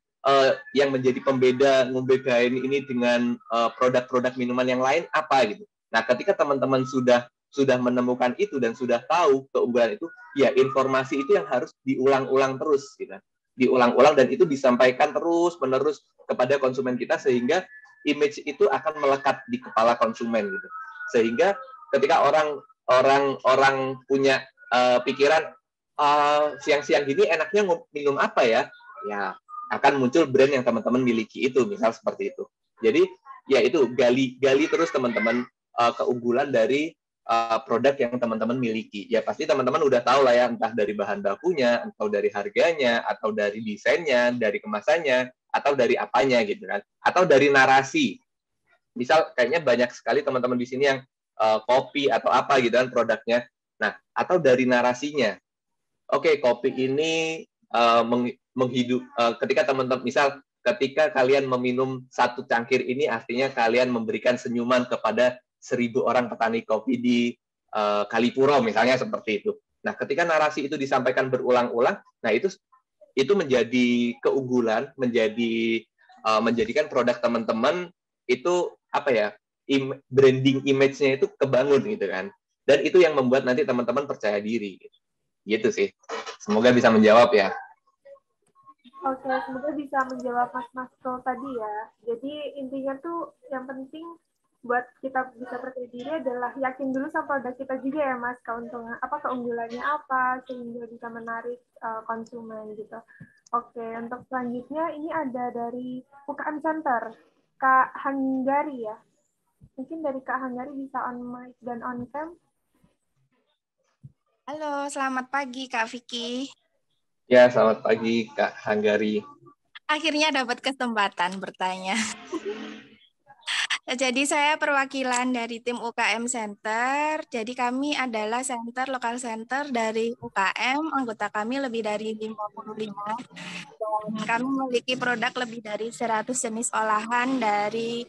yang menjadi pembeda ngombe dain ini dengan produk-produk minuman yang lain apa gitu. Nah, ketika teman-teman sudah menemukan itu dan sudah tahu keunggulan itu, ya informasi itu yang harus diulang-ulang terus gitu. Diulang-ulang dan itu disampaikan terus-menerus kepada konsumen kita sehingga image itu akan melekat di kepala konsumen gitu. Sehingga ketika orang punya pikiran siang-siang gini enaknya minum apa ya? Ya akan muncul brand yang teman-teman miliki itu, misal seperti itu. Jadi ya itu gali terus teman-teman keunggulan dari produk yang teman-teman miliki. Ya pasti teman-teman udah tahu lah ya, entah dari bahan bakunya, atau dari harganya, atau dari desainnya, dari kemasannya, atau dari apanya gitu kan. Atau dari narasi. Misal kayaknya banyak sekali teman-teman di sini yang kopi atau apa gitu kan produknya. Nah, atau dari narasinya. Oke, kopi ini menghidup ketika teman-teman misal ketika kalian meminum satu cangkir ini artinya kalian memberikan senyuman kepada 1.000 orang petani kopi di Kalipuro misalnya seperti itu. Nah, ketika narasi itu disampaikan berulang-ulang, nah itu menjadi keunggulan, menjadikan produk teman-teman itu apa ya, branding image-nya itu kebangun gitu kan. Dan itu yang membuat nanti teman-teman percaya diri. Gitu sih. Semoga bisa menjawab ya. Oke, semoga bisa menjawab Mas Masro tadi ya. Jadi intinya tuh yang penting buat kita bisa percaya diri adalah yakin dulu sama produk kita juga ya Mas, keunggulannya apa sehingga bisa menarik konsumen gitu. Oke, untuk selanjutnya ini ada dari UKM Center, Kak Hanggari ya. Mungkin dari Kak Hanggari bisa on mic dan on cam. Halo, selamat pagi Kak Vicky. Ya, selamat pagi Kak Hanggari. Akhirnya dapat kesempatan bertanya. Jadi saya perwakilan dari tim UKM Center. Jadi kami adalah lokal center dari UKM. Anggota kami lebih dari 55. Dan kami memiliki produk lebih dari 100 jenis olahan dari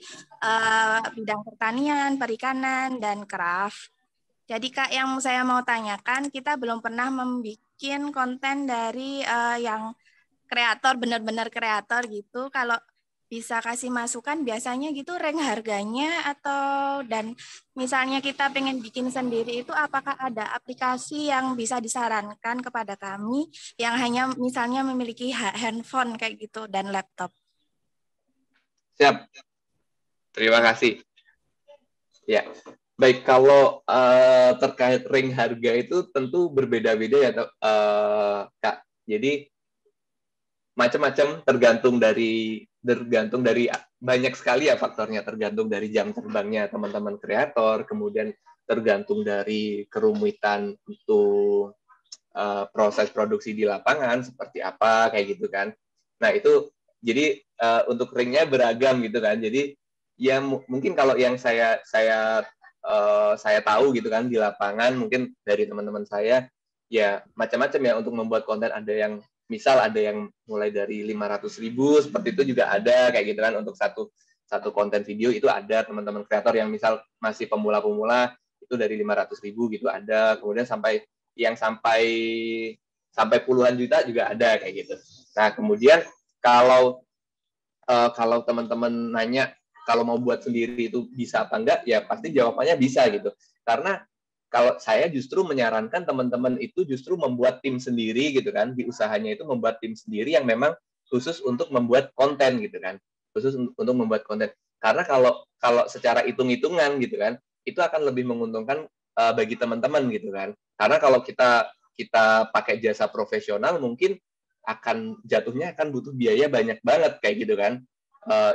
bidang pertanian, perikanan, dan craft. Jadi Kak, yang saya mau tanyakan, kita belum pernah membuat konten dari yang kreator, benar-benar kreator gitu. Kalau bisa kasih masukan, biasanya gitu rank harganya dan misalnya kita pengen bikin sendiri itu apakah ada aplikasi yang bisa disarankan kepada kami yang hanya misalnya memiliki handphone kayak gitu dan laptop. Siap. Terima kasih. Ya. Baik, kalau terkait rank harga itu tentu berbeda-beda ya, Kak. Jadi macam-macam tergantung dari banyak sekali ya faktornya, tergantung dari jam terbangnya teman-teman kreator, kemudian tergantung dari kerumitan untuk proses produksi di lapangan seperti apa kayak gitu kan. Nah, itu jadi untuk ringnya beragam gitu kan. Jadi ya mungkin kalau yang saya tahu gitu kan di lapangan, mungkin dari teman-teman saya ya macam-macam ya untuk membuat konten. Ada yang misal ada yang mulai dari 500.000 seperti itu juga ada kayak gitu kan, untuk satu konten video itu ada teman-teman kreator yang misal masih pemula-pemula itu dari 500.000 gitu ada, kemudian sampai puluhan juta juga ada kayak gitu. Nah, kemudian kalau teman-teman nanya kalau mau buat sendiri itu bisa apa enggak, ya pasti jawabannya bisa gitu. Karena kalau saya justru menyarankan teman-teman itu justru membuat tim sendiri gitu kan, di usahanya itu membuat tim sendiri yang memang khusus untuk membuat konten gitu kan, khusus untuk membuat konten. Karena kalau secara hitung-hitungan gitu kan, itu akan lebih menguntungkan bagi teman-teman gitu kan. Karena kalau kita pakai jasa profesional mungkin jatuhnya akan butuh biaya banyak banget kayak gitu kan.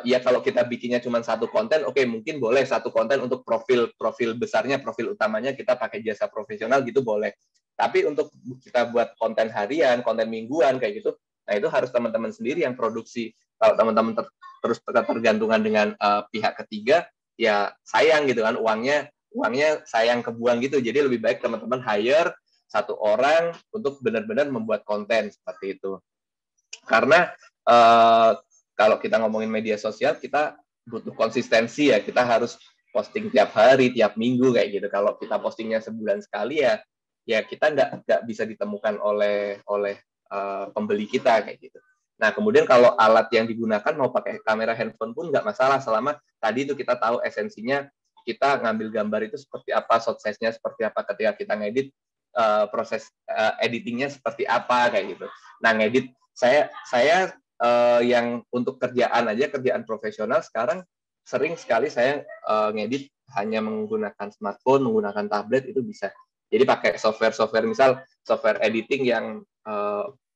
Ya kalau kita bikinnya cuma satu konten, oke, mungkin boleh satu konten untuk profil besarnya, profil utamanya kita pakai jasa profesional gitu boleh. Tapi untuk kita buat konten harian, konten mingguan kayak gitu, nah itu harus teman-teman sendiri yang produksi. Kalau teman-teman terus tergantungan dengan pihak ketiga, ya sayang gitu kan, uangnya sayang kebuang gitu. Jadi lebih baik teman-teman hire satu orang untuk benar-benar membuat konten seperti itu. Karena kalau kita ngomongin media sosial, kita butuh konsistensi ya. Kita harus posting tiap hari, tiap minggu kayak gitu. Kalau kita postingnya sebulan sekali ya kita nggak bisa ditemukan oleh pembeli kita kayak gitu. Nah, kemudian kalau alat yang digunakan mau pakai kamera handphone pun nggak masalah, selama tadi itu kita tahu esensinya, kita ngambil gambar itu seperti apa, shot size-nya seperti apa, ketika kita ngedit proses editingnya seperti apa kayak gitu. Nah, ngedit saya yang untuk kerjaan profesional sekarang sering sekali saya ngedit hanya menggunakan smartphone, menggunakan tablet itu bisa. Jadi pakai software misal software editing yang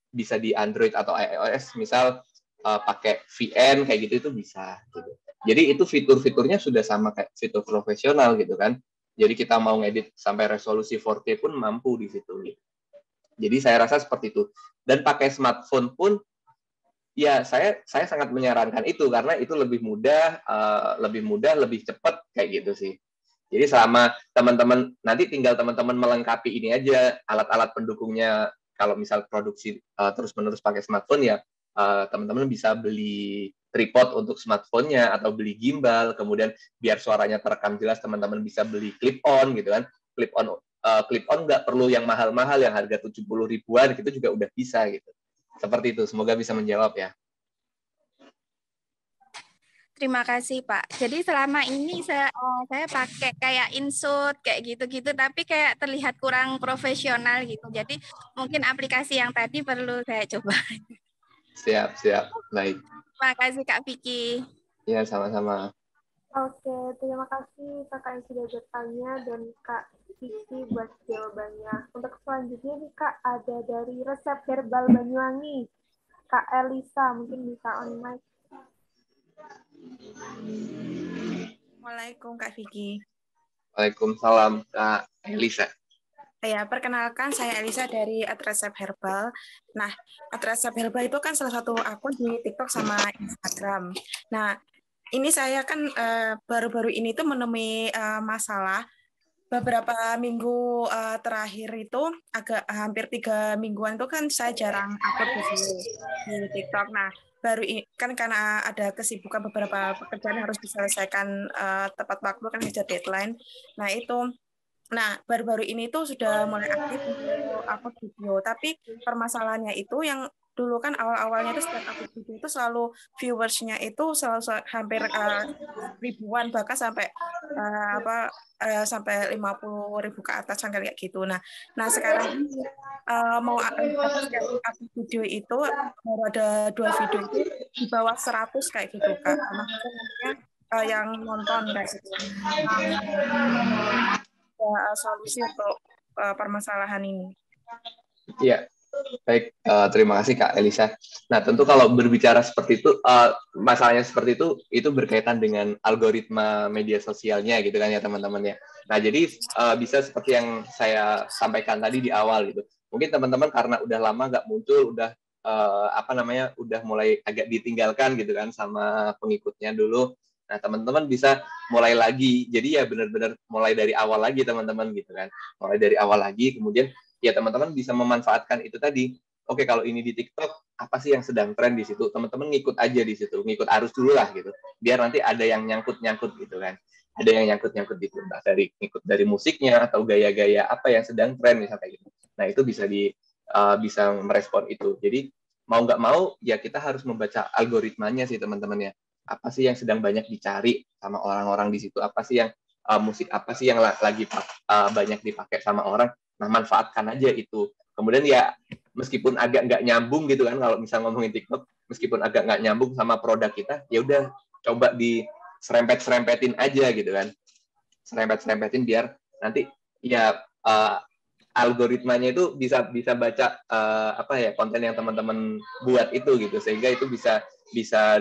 bisa di Android atau iOS, misal pakai VN kayak gitu itu bisa gitu. Jadi itu fitur-fiturnya sudah sama kayak fitur profesional gitu kan. Jadi kita mau ngedit sampai resolusi 4K pun mampu di situ gitu. Jadi saya rasa seperti itu. Dan pakai smartphone pun ya saya sangat menyarankan itu karena itu lebih mudah, lebih cepat kayak gitu sih. Jadi selama teman-teman nanti tinggal teman-teman melengkapi ini aja alat-alat pendukungnya. Kalau misal produksi terus-menerus pakai smartphone ya teman-teman bisa beli tripod untuk smartphone-nya atau beli gimbal, kemudian biar suaranya terekam jelas teman-teman bisa beli clip on gitu kan. Clip on nggak perlu yang mahal-mahal yang harga 70 ribuan gitu juga udah bisa gitu. Seperti itu, semoga bisa menjawab ya. Terima kasih Pak. Jadi selama ini saya pakai kayak insert kayak gitu-gitu, tapi kayak terlihat kurang profesional gitu. Jadi mungkin aplikasi yang tadi perlu saya coba. Siap, baik. Terima kasih Kak Vicky. Ya, sama-sama. Oke, terima kasih Kakak yang sudah bertanya dan Kak Kiki buat jawabannya. Untuk selanjutnya nih Kak, ada dari resep herbal Banyuwangi. Kak Elisa, mungkin bisa on mic. Assalamualaikum Kak Vicky. Waalaikumsalam Kak Elisa. Ya, perkenalkan saya Elisa dari Atresep Herbal. Nah, Atresep Herbal itu kan salah satu akun di TikTok sama Instagram. Nah, ini saya kan baru-baru ini tuh menemui masalah beberapa minggu terakhir itu agak hampir 3 mingguan itu kan saya jarang upload video di TikTok. Nah, baru ini kan karena ada kesibukan beberapa pekerjaan yang harus diselesaikan tepat waktu kan ada deadline. Nah, itu baru-baru ini tuh sudah mulai aktif untuk upload video. Tapi permasalahannya itu yang dulu kan awal-awalnya itu setiap upload video itu selalu viewersnya itu selalu hampir ribuan bahkan sampai sampai 50.000 ke atas sampai kayak gitu. Nah sekarang ini mau setiap upload video itu baru ada 2 video itu di bawah 100 kayak gitu Kak. Maksudnya yang nonton kayak gitu. Solusi untuk permasalahan ini. Iya, baik. Terima kasih Kak Elisa. Nah, tentu kalau berbicara seperti itu, masalahnya seperti itu berkaitan dengan algoritma media sosialnya gitu kan ya teman-teman ya. Nah, jadi bisa seperti yang saya sampaikan tadi di awal gitu. Mungkin teman-teman karena udah lama nggak muncul, udah udah mulai agak ditinggalkan gitu kan sama pengikutnya dulu. Nah, teman-teman bisa mulai lagi. Jadi ya benar-benar mulai dari awal lagi teman-teman gitu kan. Mulai dari awal lagi, kemudian ya teman-teman bisa memanfaatkan itu tadi. Oke, kalau ini di TikTok, apa sih yang sedang tren di situ? Teman-teman ngikut aja di situ, ngikut arus dulu lah gitu. Biar nanti ada yang nyangkut-nyangkut gitu kan. Ada yang nyangkut-nyangkut gitu, entah ngikut dari musiknya atau gaya-gaya apa yang sedang tren misalnya gitu. Nah, itu bisa merespon itu. Jadi mau nggak mau ya kita harus membaca algoritmanya sih teman-teman ya. Apa sih yang sedang banyak dicari sama orang-orang di situ? Apa sih yang musik apa sih yang lagi banyak dipakai sama orang? Nah, manfaatkan aja itu. Kemudian ya meskipun agak nggak nyambung gitu kan kalau misal ngomongin TikTok, meskipun agak nggak nyambung sama produk kita, ya udah coba di serempet-serempetin aja gitu kan. Serempet-serempetin biar nanti ya algoritmanya itu bisa baca konten yang teman-teman buat itu gitu, sehingga itu bisa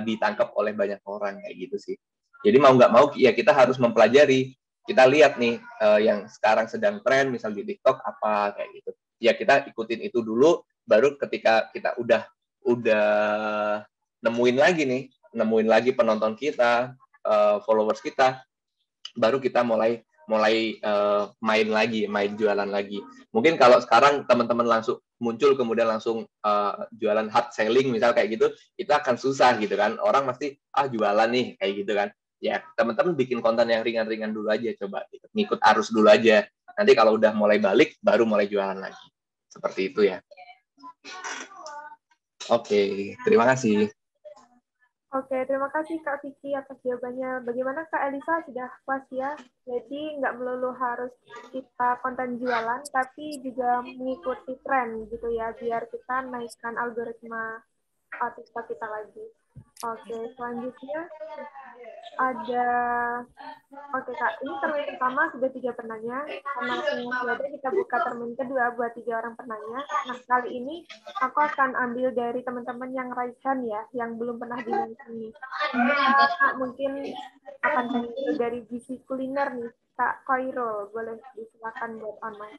ditangkap oleh banyak orang kayak gitu sih. Jadi mau nggak mau ya kita harus mempelajari, kita lihat nih yang sekarang sedang tren misal di TikTok apa kayak gitu. Ya kita ikutin itu dulu, baru ketika kita udah nemuin lagi penonton kita, followers kita, baru kita mulai main jualan lagi. Mungkin kalau sekarang teman-teman langsung muncul kemudian langsung jualan hard selling misal kayak gitu, itu akan susah gitu kan. Orang pasti jualan nih kayak gitu kan. Ya, teman-teman bikin konten yang ringan-ringan dulu aja, coba gitu. Ngikut arus dulu aja. Nanti kalau udah mulai balik baru mulai jualan lagi. Seperti itu ya. Oke, terima kasih. Oke, terima kasih Kak Vicky atas jawabannya. Bagaimana Kak Elisa, sudah puas ya? Jadi nggak melulu harus kita konten jualan, tapi juga mengikuti tren gitu ya, biar kita naikkan algoritma TikTok kita lagi. Oke, selanjutnya ada... Oke Kak, ini termin pertama sudah 3 penanya. Karena waktunya sudah ada, kita buka termin kedua buat 3 orang penanya. Nah, kali ini aku akan ambil dari teman-teman yang raise hand ya, yang belum pernah di-mention. Kak, mungkin akan tanya dari gizi kuliner nih. Kak Khairul, boleh disilakan buat online.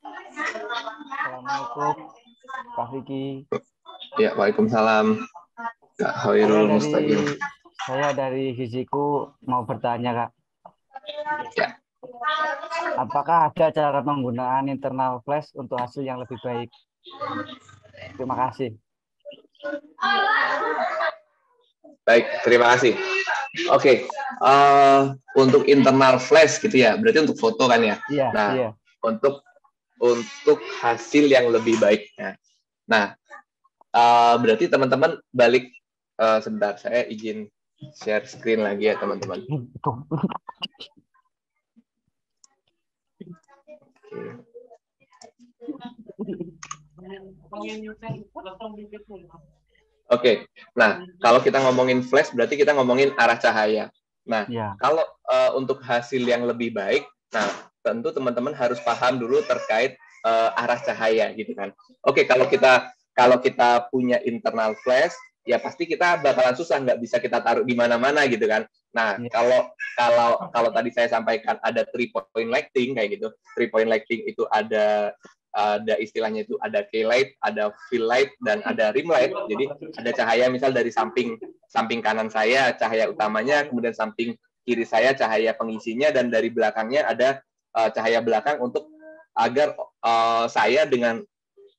Assalamualaikum, Kak Vicky. Ya, waalaikumsalam. Kak Khairul Mustaqim. Saya dari giziku mau bertanya, Kak. Ya. Apakah ada cara penggunaan internal flash untuk hasil yang lebih baik? Terima kasih. Baik, terima kasih. Oke, untuk internal flash gitu ya, berarti untuk foto kan ya? Iya, nah, iya. Untuk hasil yang lebih baik. Nah, berarti teman-teman balik sebentar, saya izin share screen lagi ya teman-teman. Oke. Nah, kalau kita ngomongin flash berarti kita ngomongin arah cahaya. Nah, kalau untuk hasil yang lebih baik, nah tentu teman-teman harus paham dulu terkait arah cahaya gitu kan. Oke, kalau kita punya internal flash, ya pasti kita bakalan susah, nggak bisa kita taruh di mana-mana gitu kan. Nah, kalau tadi saya sampaikan ada 3-point lighting kayak gitu. 3-point lighting itu ada istilahnya itu ada key light, ada fill light, dan ada rim light. Jadi ada cahaya misal dari samping kanan saya cahaya utamanya, kemudian samping kiri saya cahaya pengisinya, dan dari belakangnya ada cahaya belakang untuk agar saya dengan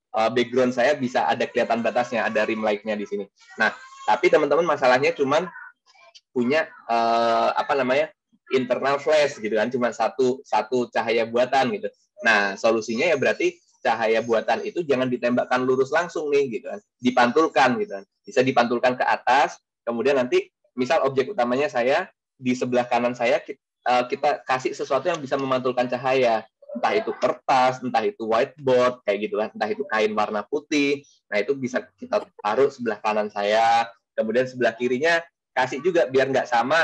background saya bisa ada kelihatan batasnya, ada rim light-nya di sini. Nah, tapi teman-teman masalahnya cuman punya internal flash gitu kan, cuma satu cahaya buatan gitu. Nah, solusinya ya berarti cahaya buatan itu jangan ditembakkan lurus langsung nih gitu kan, dipantulkan gitu kan. Bisa dipantulkan ke atas, kemudian nanti misal objek utamanya saya di sebelah kanan saya, kita kasih sesuatu yang bisa memantulkan cahaya, entah itu kertas, entah itu whiteboard kayak gitu kan, entah itu kain warna putih. Nah, itu bisa kita taruh sebelah kanan saya, kemudian sebelah kirinya kasih juga biar nggak sama,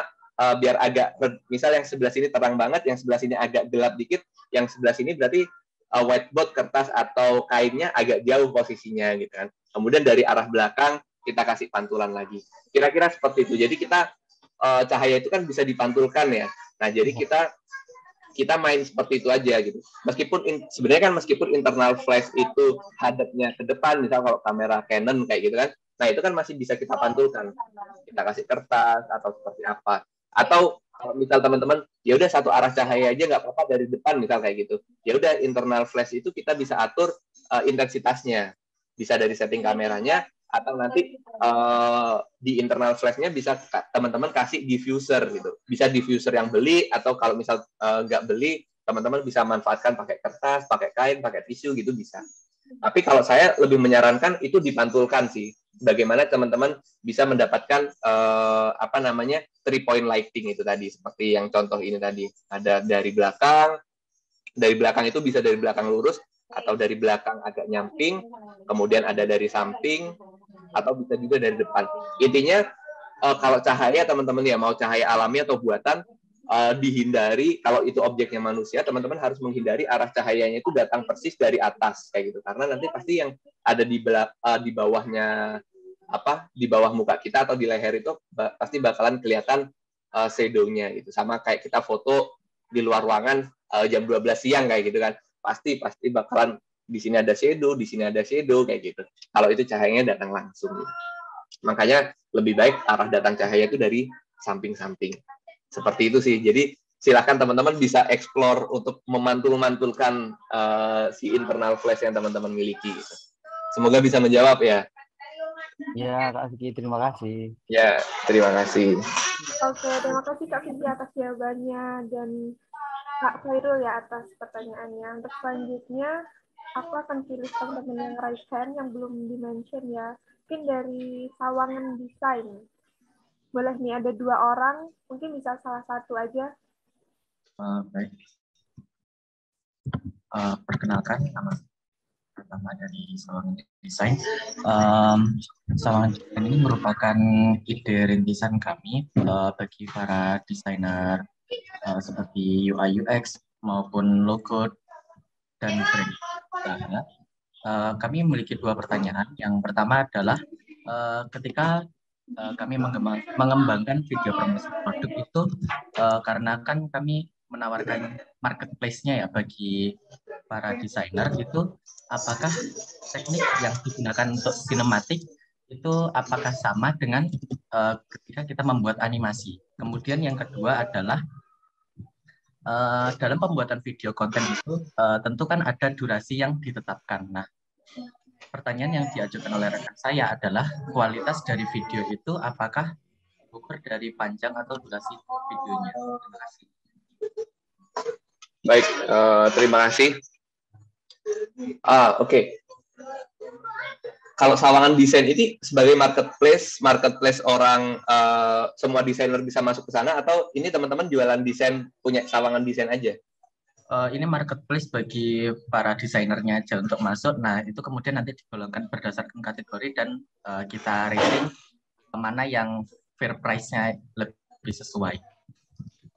biar agak, misal yang sebelah sini terang banget, yang sebelah sini agak gelap dikit, yang sebelah sini berarti whiteboard, kertas atau kainnya agak jauh posisinya gitu kan. Kemudian dari arah belakang kita kasih pantulan lagi. Kira-kira seperti itu. Jadi kita cahaya itu kan bisa dipantulkan ya. Nah, jadi kita main seperti itu aja gitu. Sebenarnya meskipun internal flash itu hadapnya ke depan, misal kalau kamera Canon kayak gitu kan, nah itu kan masih bisa kita pantulkan. Kita kasih kertas atau seperti apa. Atau misal teman-teman, ya udah satu arah cahaya aja nggak apa-apa dari depan misal kayak gitu. Ya udah internal flash itu kita bisa atur intensitasnya. Bisa dari setting kameranya, atau nanti di internal flash-nya bisa teman-teman kasih diffuser gitu. Bisa diffuser yang beli, atau kalau misal nggak beli, teman-teman bisa manfaatkan pakai kertas, pakai kain, pakai tisu gitu bisa. Tapi kalau saya lebih menyarankan itu dipantulkan sih. Bagaimana teman-teman bisa mendapatkan 3-point lighting itu tadi, seperti yang contoh ini tadi. Ada dari belakang itu bisa dari belakang lurus, atau dari belakang agak nyamping, kemudian ada dari samping, atau bisa juga dari depan. Intinya kalau cahaya teman-teman ya, mau cahaya alami atau buatan, dihindari. Kalau itu objeknya manusia, teman-teman harus menghindari arah cahayanya itu datang persis dari atas kayak gitu, karena nanti pasti yang ada di bawahnya, di bawah muka kita atau di leher itu pasti bakalan kelihatan shadow-nya gitu. Sama kayak kita foto di luar ruangan jam 12 siang kayak gitu kan, pasti bakalan di sini ada shadow, di sini ada shadow kayak gitu. Kalau itu cahayanya datang langsung gitu. Makanya lebih baik arah datang cahaya itu dari samping-samping. Seperti itu sih. Jadi silakan teman-teman bisa explore untuk memantul-mantulkan si internal flash yang teman-teman miliki. Semoga bisa menjawab ya. Ya, Kak Vicky, terima kasih. Ya, terima kasih. Oke, terima kasih Kak Vicky atas jawabannya, dan Kak Khairul ya atas pertanyaannya. Untuk selanjutnya, aku akan pilih teman-teman yang raise hand yang belum di-mention ya. Mungkin dari Sawangan Desain. Boleh nih, ada 2 orang, mungkin bisa salah satu aja. Baik. Perkenalkan, nama pertama dari Sawangan Desain. Sawangan Desain ini merupakan ide rintisan kami bagi para desainer seperti UI UX maupun logo dan brand. Kami memiliki 2 pertanyaan. Yang pertama adalah ketika kami mengembangkan video promosi produk itu, karena kan kami menawarkan marketplace-nya ya bagi para desainer itu, apakah teknik yang digunakan untuk sinematik itu apakah sama dengan ketika kita membuat animasi. Kemudian yang kedua adalah dalam pembuatan video konten itu tentu kan ada durasi yang ditetapkan. Nah, pertanyaan yang diajukan oleh rekan saya adalah kualitas dari video itu apakah ukur dari panjang atau durasi videonya. Terima kasih. Baik, terima kasih. Oke. Kalau Sawangan Desain ini sebagai marketplace orang, semua desainer bisa masuk ke sana, atau ini teman-teman jualan desain punya Sawangan Desain aja? Ini marketplace bagi para desainernya aja untuk masuk. Nah, itu kemudian nanti digolongkan berdasarkan kategori dan kita rating mana yang fair price-nya lebih sesuai.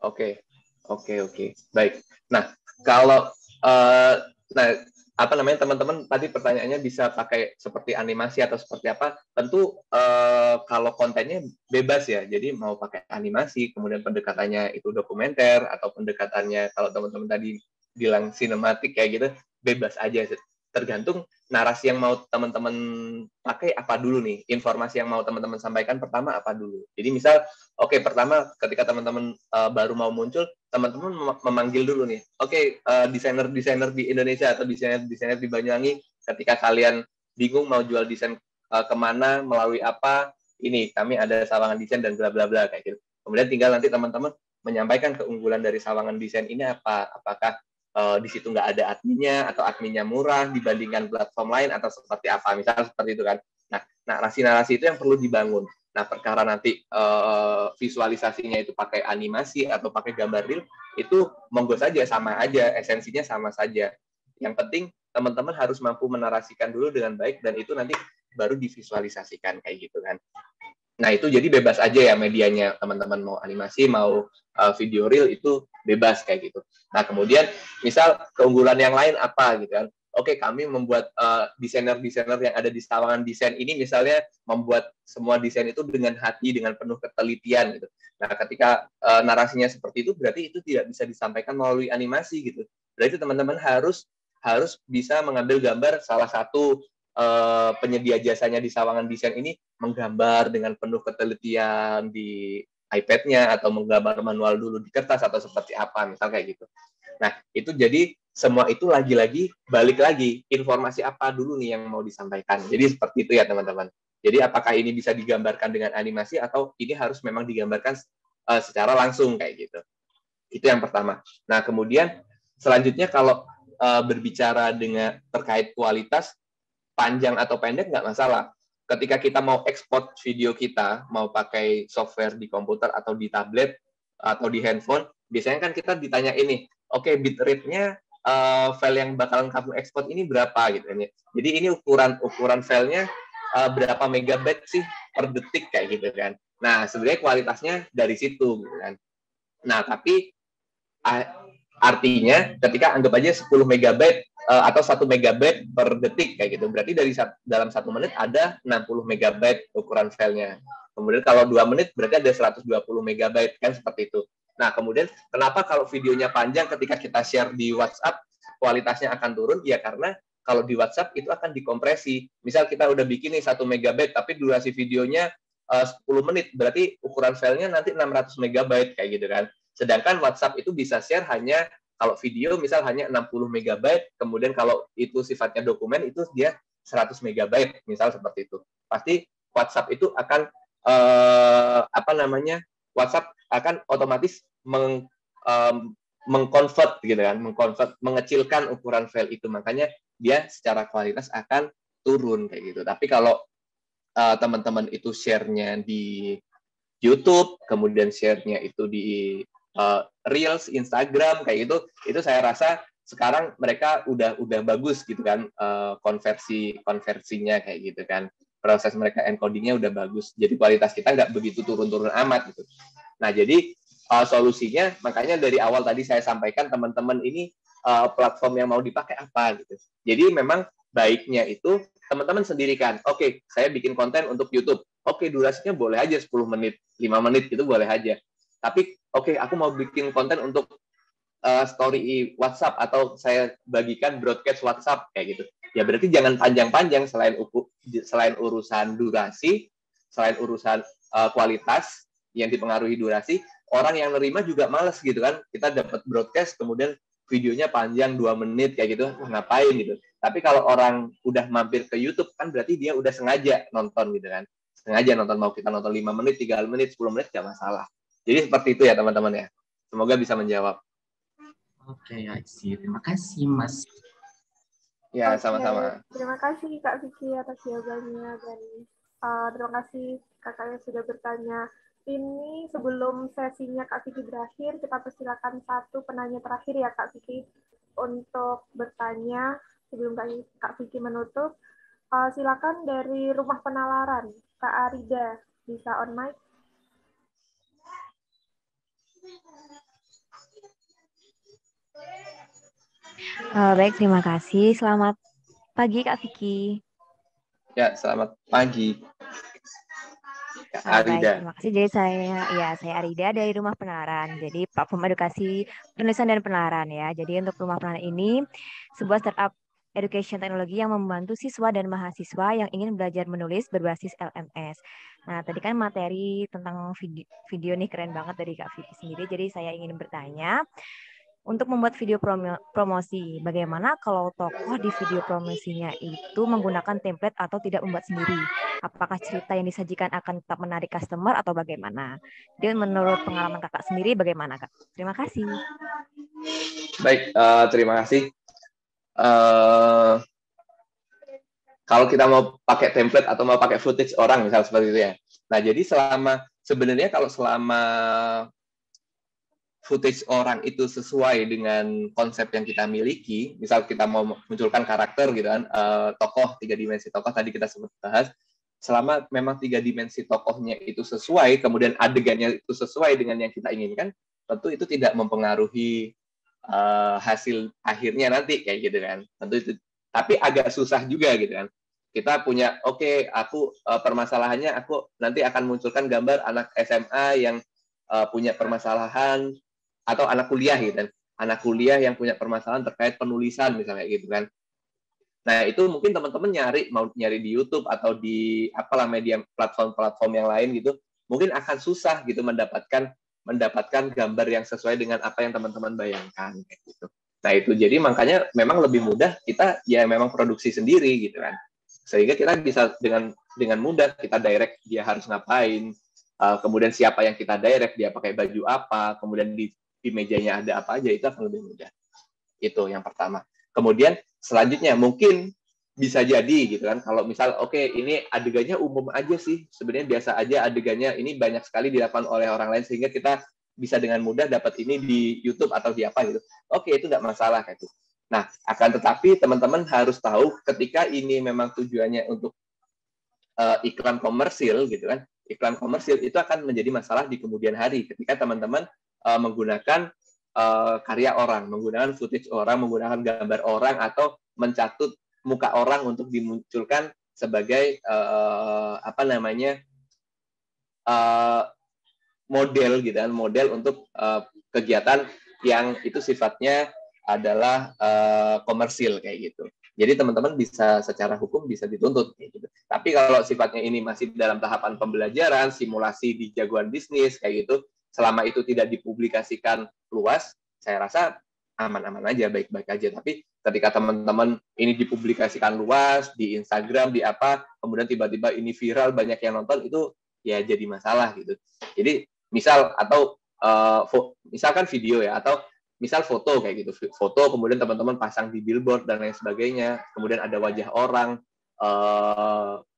Oke, oke. Baik. Nah, kalau nah apa namanya teman-teman tadi pertanyaannya bisa pakai seperti animasi atau seperti apa? Tentu kalau kontennya bebas ya. Jadi mau pakai animasi, kemudian pendekatannya itu dokumenter atau pendekatannya kalau teman-teman tadi bilang sinematik kayak gitu, bebas aja. Tergantung narasi yang mau teman-teman pakai apa dulu nih. Informasi yang mau teman-teman sampaikan pertama apa dulu. Jadi misal oke, pertama ketika teman-teman baru mau muncul, teman-teman memanggil dulu nih. Oke, desainer-desainer di Indonesia atau desainer-desainer di Banyuwangi, ketika kalian bingung mau jual desain kemana, melalui apa, ini kami ada Sawangan Desain dan bla bla bla kayak gitu. Kemudian tinggal nanti teman-teman menyampaikan keunggulan dari Sawangan Desain ini apa. Apakah di situ nggak ada adminnya atau adminnya murah dibandingkan platform lain atau seperti apa, misalnya seperti itu kan. Nah, narasi-narasi itu yang perlu dibangun. Nah, perkara nanti visualisasinya itu pakai animasi atau pakai gambar real, itu monggo saja, sama aja, esensinya sama saja. Yang penting teman-teman harus mampu menarasikan dulu dengan baik, dan itu nanti baru divisualisasikan kayak gitu kan. Nah, itu jadi bebas aja ya medianya, teman-teman mau animasi, mau video real, itu bebas kayak gitu. Nah, kemudian misal keunggulan yang lain apa gitu kan. Oke, kami membuat desainer-desainer yang ada di Sawangan Desain ini misalnya membuat semua desain itu dengan hati, dengan penuh ketelitian gitu. Nah, ketika narasinya seperti itu, berarti itu tidak bisa disampaikan melalui animasi gitu. Berarti teman-teman harus bisa mengambil gambar salah satu penyedia jasanya di Sawangan Desain ini menggambar dengan penuh ketelitian di iPad-nya atau menggambar manual dulu di kertas atau seperti apa, misal kayak gitu. Nah, itu jadi semua itu lagi-lagi balik lagi informasi apa dulu nih yang mau disampaikan. Jadi seperti itu ya teman-teman. Jadi apakah ini bisa digambarkan dengan animasi atau ini harus memang digambarkan secara langsung kayak gitu. Itu yang pertama. Nah, kemudian selanjutnya kalau berbicara dengan terkait kualitas, panjang atau pendek nggak masalah. Ketika kita mau ekspor video kita, mau pakai software di komputer atau di tablet atau di handphone, biasanya kan kita ditanya ini, oke, bitrate-nya file yang bakalan kamu ekspor ini berapa gitu kan ya. Jadi ini ukuran filenya berapa megabyte sih per detik kayak gitu kan. Nah, sebenarnya kualitasnya dari situ gitu kan. Nah, tapi artinya ketika anggap aja 10 megabyte atau 1 megabyte per detik kayak gitu. Berarti dalam 1 menit ada 60 megabyte ukuran filenya. Kemudian kalau 2 menit berarti ada 120 megabyte kan seperti itu. Nah, kemudian kenapa kalau videonya panjang ketika kita share di WhatsApp kualitasnya akan turun? Ya karena kalau di WhatsApp itu akan dikompresi. Misal kita udah bikin nih 1 megabyte tapi durasi videonya 10 menit, berarti ukuran filenya nanti 600 megabyte kayak gitu kan. Sedangkan WhatsApp itu bisa share hanya kalau video misal hanya 60 megabyte, kemudian kalau itu sifatnya dokumen itu dia 100 megabyte, misal seperti itu. Pasti WhatsApp itu akan WhatsApp akan otomatis mengconvert gitu kan, mengecilkan ukuran file itu, makanya dia secara kualitas akan turun kayak gitu. Tapi kalau teman-teman itu share-nya di YouTube, kemudian share-nya itu di Reels, Instagram kayak gitu, itu saya rasa sekarang mereka udah bagus gitu kan, konversinya kayak gitu kan, proses mereka encodingnya udah bagus, jadi kualitas kita nggak begitu turun-turun amat gitu. Nah, jadi solusinya makanya dari awal tadi saya sampaikan teman-teman ini platform yang mau dipakai apa gitu. Jadi memang baiknya itu teman-teman sendirikan. Oke, saya bikin konten untuk YouTube. Oke, durasinya boleh aja 10 menit, 5 menit itu boleh aja. Tapi oke, aku mau bikin konten untuk story WhatsApp atau saya bagikan broadcast WhatsApp kayak gitu. Ya berarti jangan panjang-panjang, selain urusan durasi, selain urusan kualitas yang dipengaruhi durasi, orang yang nerima juga males gitu kan. Kita dapat broadcast kemudian videonya panjang 2 menit kayak gitu, ngapain gitu. Tapi kalau orang udah mampir ke YouTube kan berarti dia udah sengaja nonton gitu kan. Sengaja nonton, mau kita nonton 5 menit, 3 menit, 10 menit nggak masalah. Jadi seperti itu ya teman-teman ya. Semoga bisa menjawab. Oke, I see. Terima kasih, Mas. Ya, sama-sama. Terima kasih Kak Vicky atas jawabannya, dan terima kasih kakaknya sudah bertanya. Ini sebelum sesinya Kak Vicky berakhir, kita persilakan satu penanya terakhir ya Kak Vicky untuk bertanya sebelum Kak Vicky menutup. Silakan dari Rumah Penalaran, Kak Arida, bisa on mic? Baik, terima kasih. Selamat pagi, Kak Vicky. Ya, selamat pagi, Kak Baik, Arida. terima kasih. Jadi saya Arida dari Rumah Penalaran. Jadi platform edukasi penulisan dan penalaran ya. Jadi untuk Rumah Penalaran ini sebuah startup education teknologi yang membantu siswa dan mahasiswa yang ingin belajar menulis berbasis LMS. Nah, tadi kan materi tentang video nih keren banget dari Kak Vicky sendiri. Jadi saya ingin bertanya, untuk membuat video promosi, bagaimana kalau tokoh di video promosinya itu menggunakan template atau tidak membuat sendiri? Apakah cerita yang disajikan akan tetap menarik customer atau bagaimana? Dan menurut pengalaman kakak sendiri bagaimana, Kak? Terima kasih. Baik, terima kasih. Kalau kita mau pakai template atau mau pakai footage orang, misal seperti itu ya. Nah, jadi sebenarnya kalau selama footage orang itu sesuai dengan konsep yang kita miliki, misal kita mau munculkan karakter gitu kan, tokoh 3 dimensi tokoh tadi kita sempat bahas, selama memang 3 dimensi tokohnya itu sesuai, kemudian adegannya itu sesuai dengan yang kita inginkan, tentu itu tidak mempengaruhi hasil akhirnya nanti kayak gitu kan. Tentu itu, tapi agak susah juga gitu kan. Kita punya, aku permasalahannya aku nanti akan munculkan gambar anak SMA yang punya permasalahan, atau anak kuliah gitu kan. Anak kuliah yang punya permasalahan terkait penulisan misalnya gitu kan. Nah, itu mungkin teman-teman mau nyari di YouTube atau di apalah media platform-platform yang lain gitu, mungkin akan susah gitu mendapatkan gambar yang sesuai dengan apa yang teman-teman bayangkan kayak gitu. Nah, itu jadi makanya memang lebih mudah kita ya memang produksi sendiri gitu kan. Sehingga kita bisa dengan mudah kita direct dia harus ngapain, kemudian siapa yang kita direct, dia pakai baju apa, kemudian di mejanya ada apa aja, itu akan lebih mudah. Itu yang pertama. Kemudian selanjutnya mungkin bisa jadi gitu kan, kalau misal ini adegannya umum aja sih, sebenarnya biasa aja adegannya, ini banyak sekali dilakukan oleh orang lain sehingga kita bisa dengan mudah dapat ini di YouTube atau di apa gitu. Itu nggak masalah kayak itu. Nah, akan tetapi teman-teman harus tahu ketika ini memang tujuannya untuk iklan komersil gitu kan, iklan komersil itu akan menjadi masalah di kemudian hari ketika teman-teman menggunakan karya orang, menggunakan footage orang, menggunakan gambar orang, atau mencatut muka orang untuk dimunculkan sebagai model gitu kan, model untuk kegiatan yang itu sifatnya adalah komersil kayak gitu. Jadi teman-teman bisa secara hukum bisa dituntut kayak gitu. Tapi kalau sifatnya ini masih dalam tahapan pembelajaran, simulasi di jagoan bisnis kayak gitu, selama itu tidak dipublikasikan luas, saya rasa aman-aman aja, baik-baik aja. Tapi ketika teman-teman ini dipublikasikan luas di Instagram, di apa, kemudian tiba-tiba ini viral, banyak yang nonton, itu ya jadi masalah gitu. Jadi misal atau misalkan video ya, atau misal foto kayak gitu, foto kemudian teman-teman pasang di billboard dan lain sebagainya, kemudian ada wajah orang,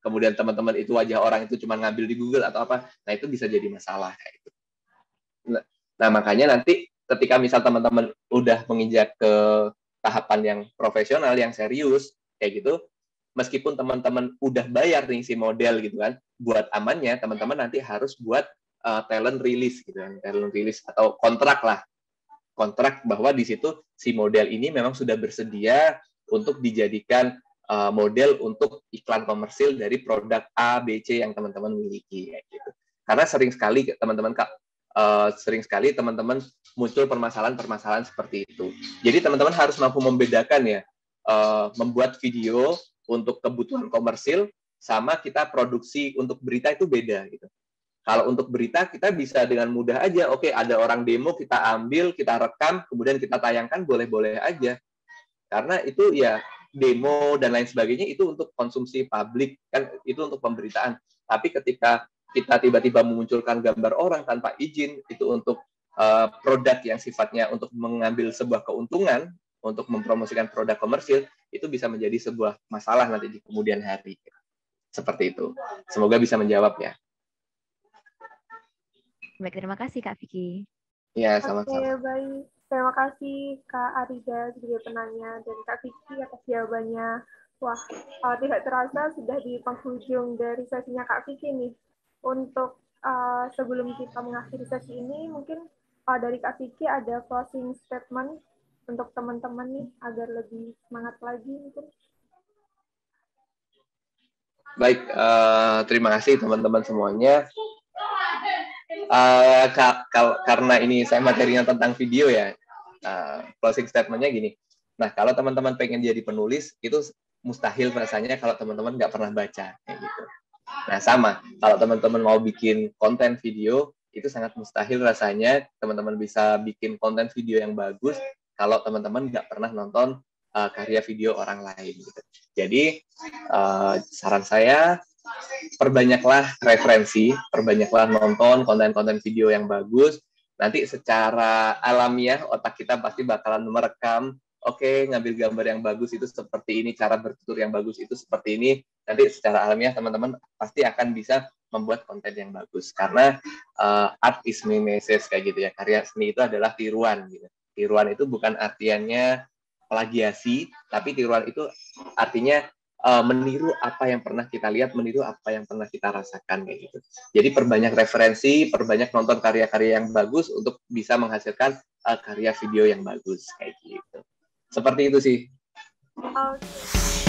kemudian teman-teman itu wajah orang itu cuma ngambil di Google atau apa, nah itu bisa jadi masalah kayak gitu. Nah, makanya nanti ketika misal teman-teman udah menginjak ke tahapan yang profesional, yang serius kayak gitu, meskipun teman-teman udah bayar nih si model gitu kan, buat amannya teman-teman nanti harus buat talent release gitu kan, talent release atau kontrak lah, kontrak bahwa di situ si model ini memang sudah bersedia untuk dijadikan model untuk iklan komersil dari produk A, B, C yang teman-teman miliki kayak gitu. Karena sering sekali teman-teman muncul permasalahan-permasalahan seperti itu. Jadi teman-teman harus mampu membedakan ya, membuat video untuk kebutuhan komersil sama kita produksi untuk berita itu beda gitu. Kalau untuk berita kita bisa dengan mudah aja, ada orang demo kita ambil, kita rekam, kemudian kita tayangkan, boleh-boleh aja. Karena itu ya demo dan lain sebagainya itu untuk konsumsi publik, kan itu untuk pemberitaan. Tapi ketika kita tiba-tiba memunculkan gambar orang tanpa izin, itu untuk produk yang sifatnya untuk mengambil sebuah keuntungan, untuk mempromosikan produk komersil, itu bisa menjadi sebuah masalah nanti di kemudian hari. Seperti itu. Semoga bisa menjawab ya. Baik, terima kasih Kak Vicky. Ya, sama-sama. Baik. Terima kasih Kak Arida sebagai penanya dan Kak Vicky atas jawabannya. Wah, tidak terasa sudah di penghujung dari sesinya Kak Vicky nih. Untuk sebelum kita mengakhiri sesi ini, mungkin dari Kak Vicky ada closing statement untuk teman-teman nih agar lebih semangat lagi mungkin. Baik, terima kasih teman-teman semuanya. Karena ini saya materinya tentang video ya, closing statement-nya gini. Nah, kalau teman-teman pengen jadi penulis, itu mustahil rasanya kalau teman-teman nggak pernah baca, kayak gitu. Nah, sama, kalau teman-teman mau bikin konten video, itu sangat mustahil rasanya teman-teman bisa bikin konten video yang bagus kalau teman-teman nggak pernah nonton karya video orang lain. Gitu. Jadi, saran saya, perbanyaklah referensi, perbanyaklah nonton konten-konten video yang bagus. Nanti secara alamiah otak kita pasti bakalan merekam, oke, ngambil gambar yang bagus itu seperti ini, cara bertutur yang bagus itu seperti ini. Nanti secara alamiah teman-teman pasti akan bisa membuat konten yang bagus. Karena art is mimesis kayak gitu ya. Karya seni itu adalah tiruan. Gitu. Tiruan itu bukan artiannya plagiasi, tapi tiruan itu artinya meniru apa yang pernah kita lihat, meniru apa yang pernah kita rasakan kayak gitu. Jadi perbanyak referensi, perbanyak nonton karya-karya yang bagus untuk bisa menghasilkan karya video yang bagus kayak gitu. Seperti itu sih. Oke.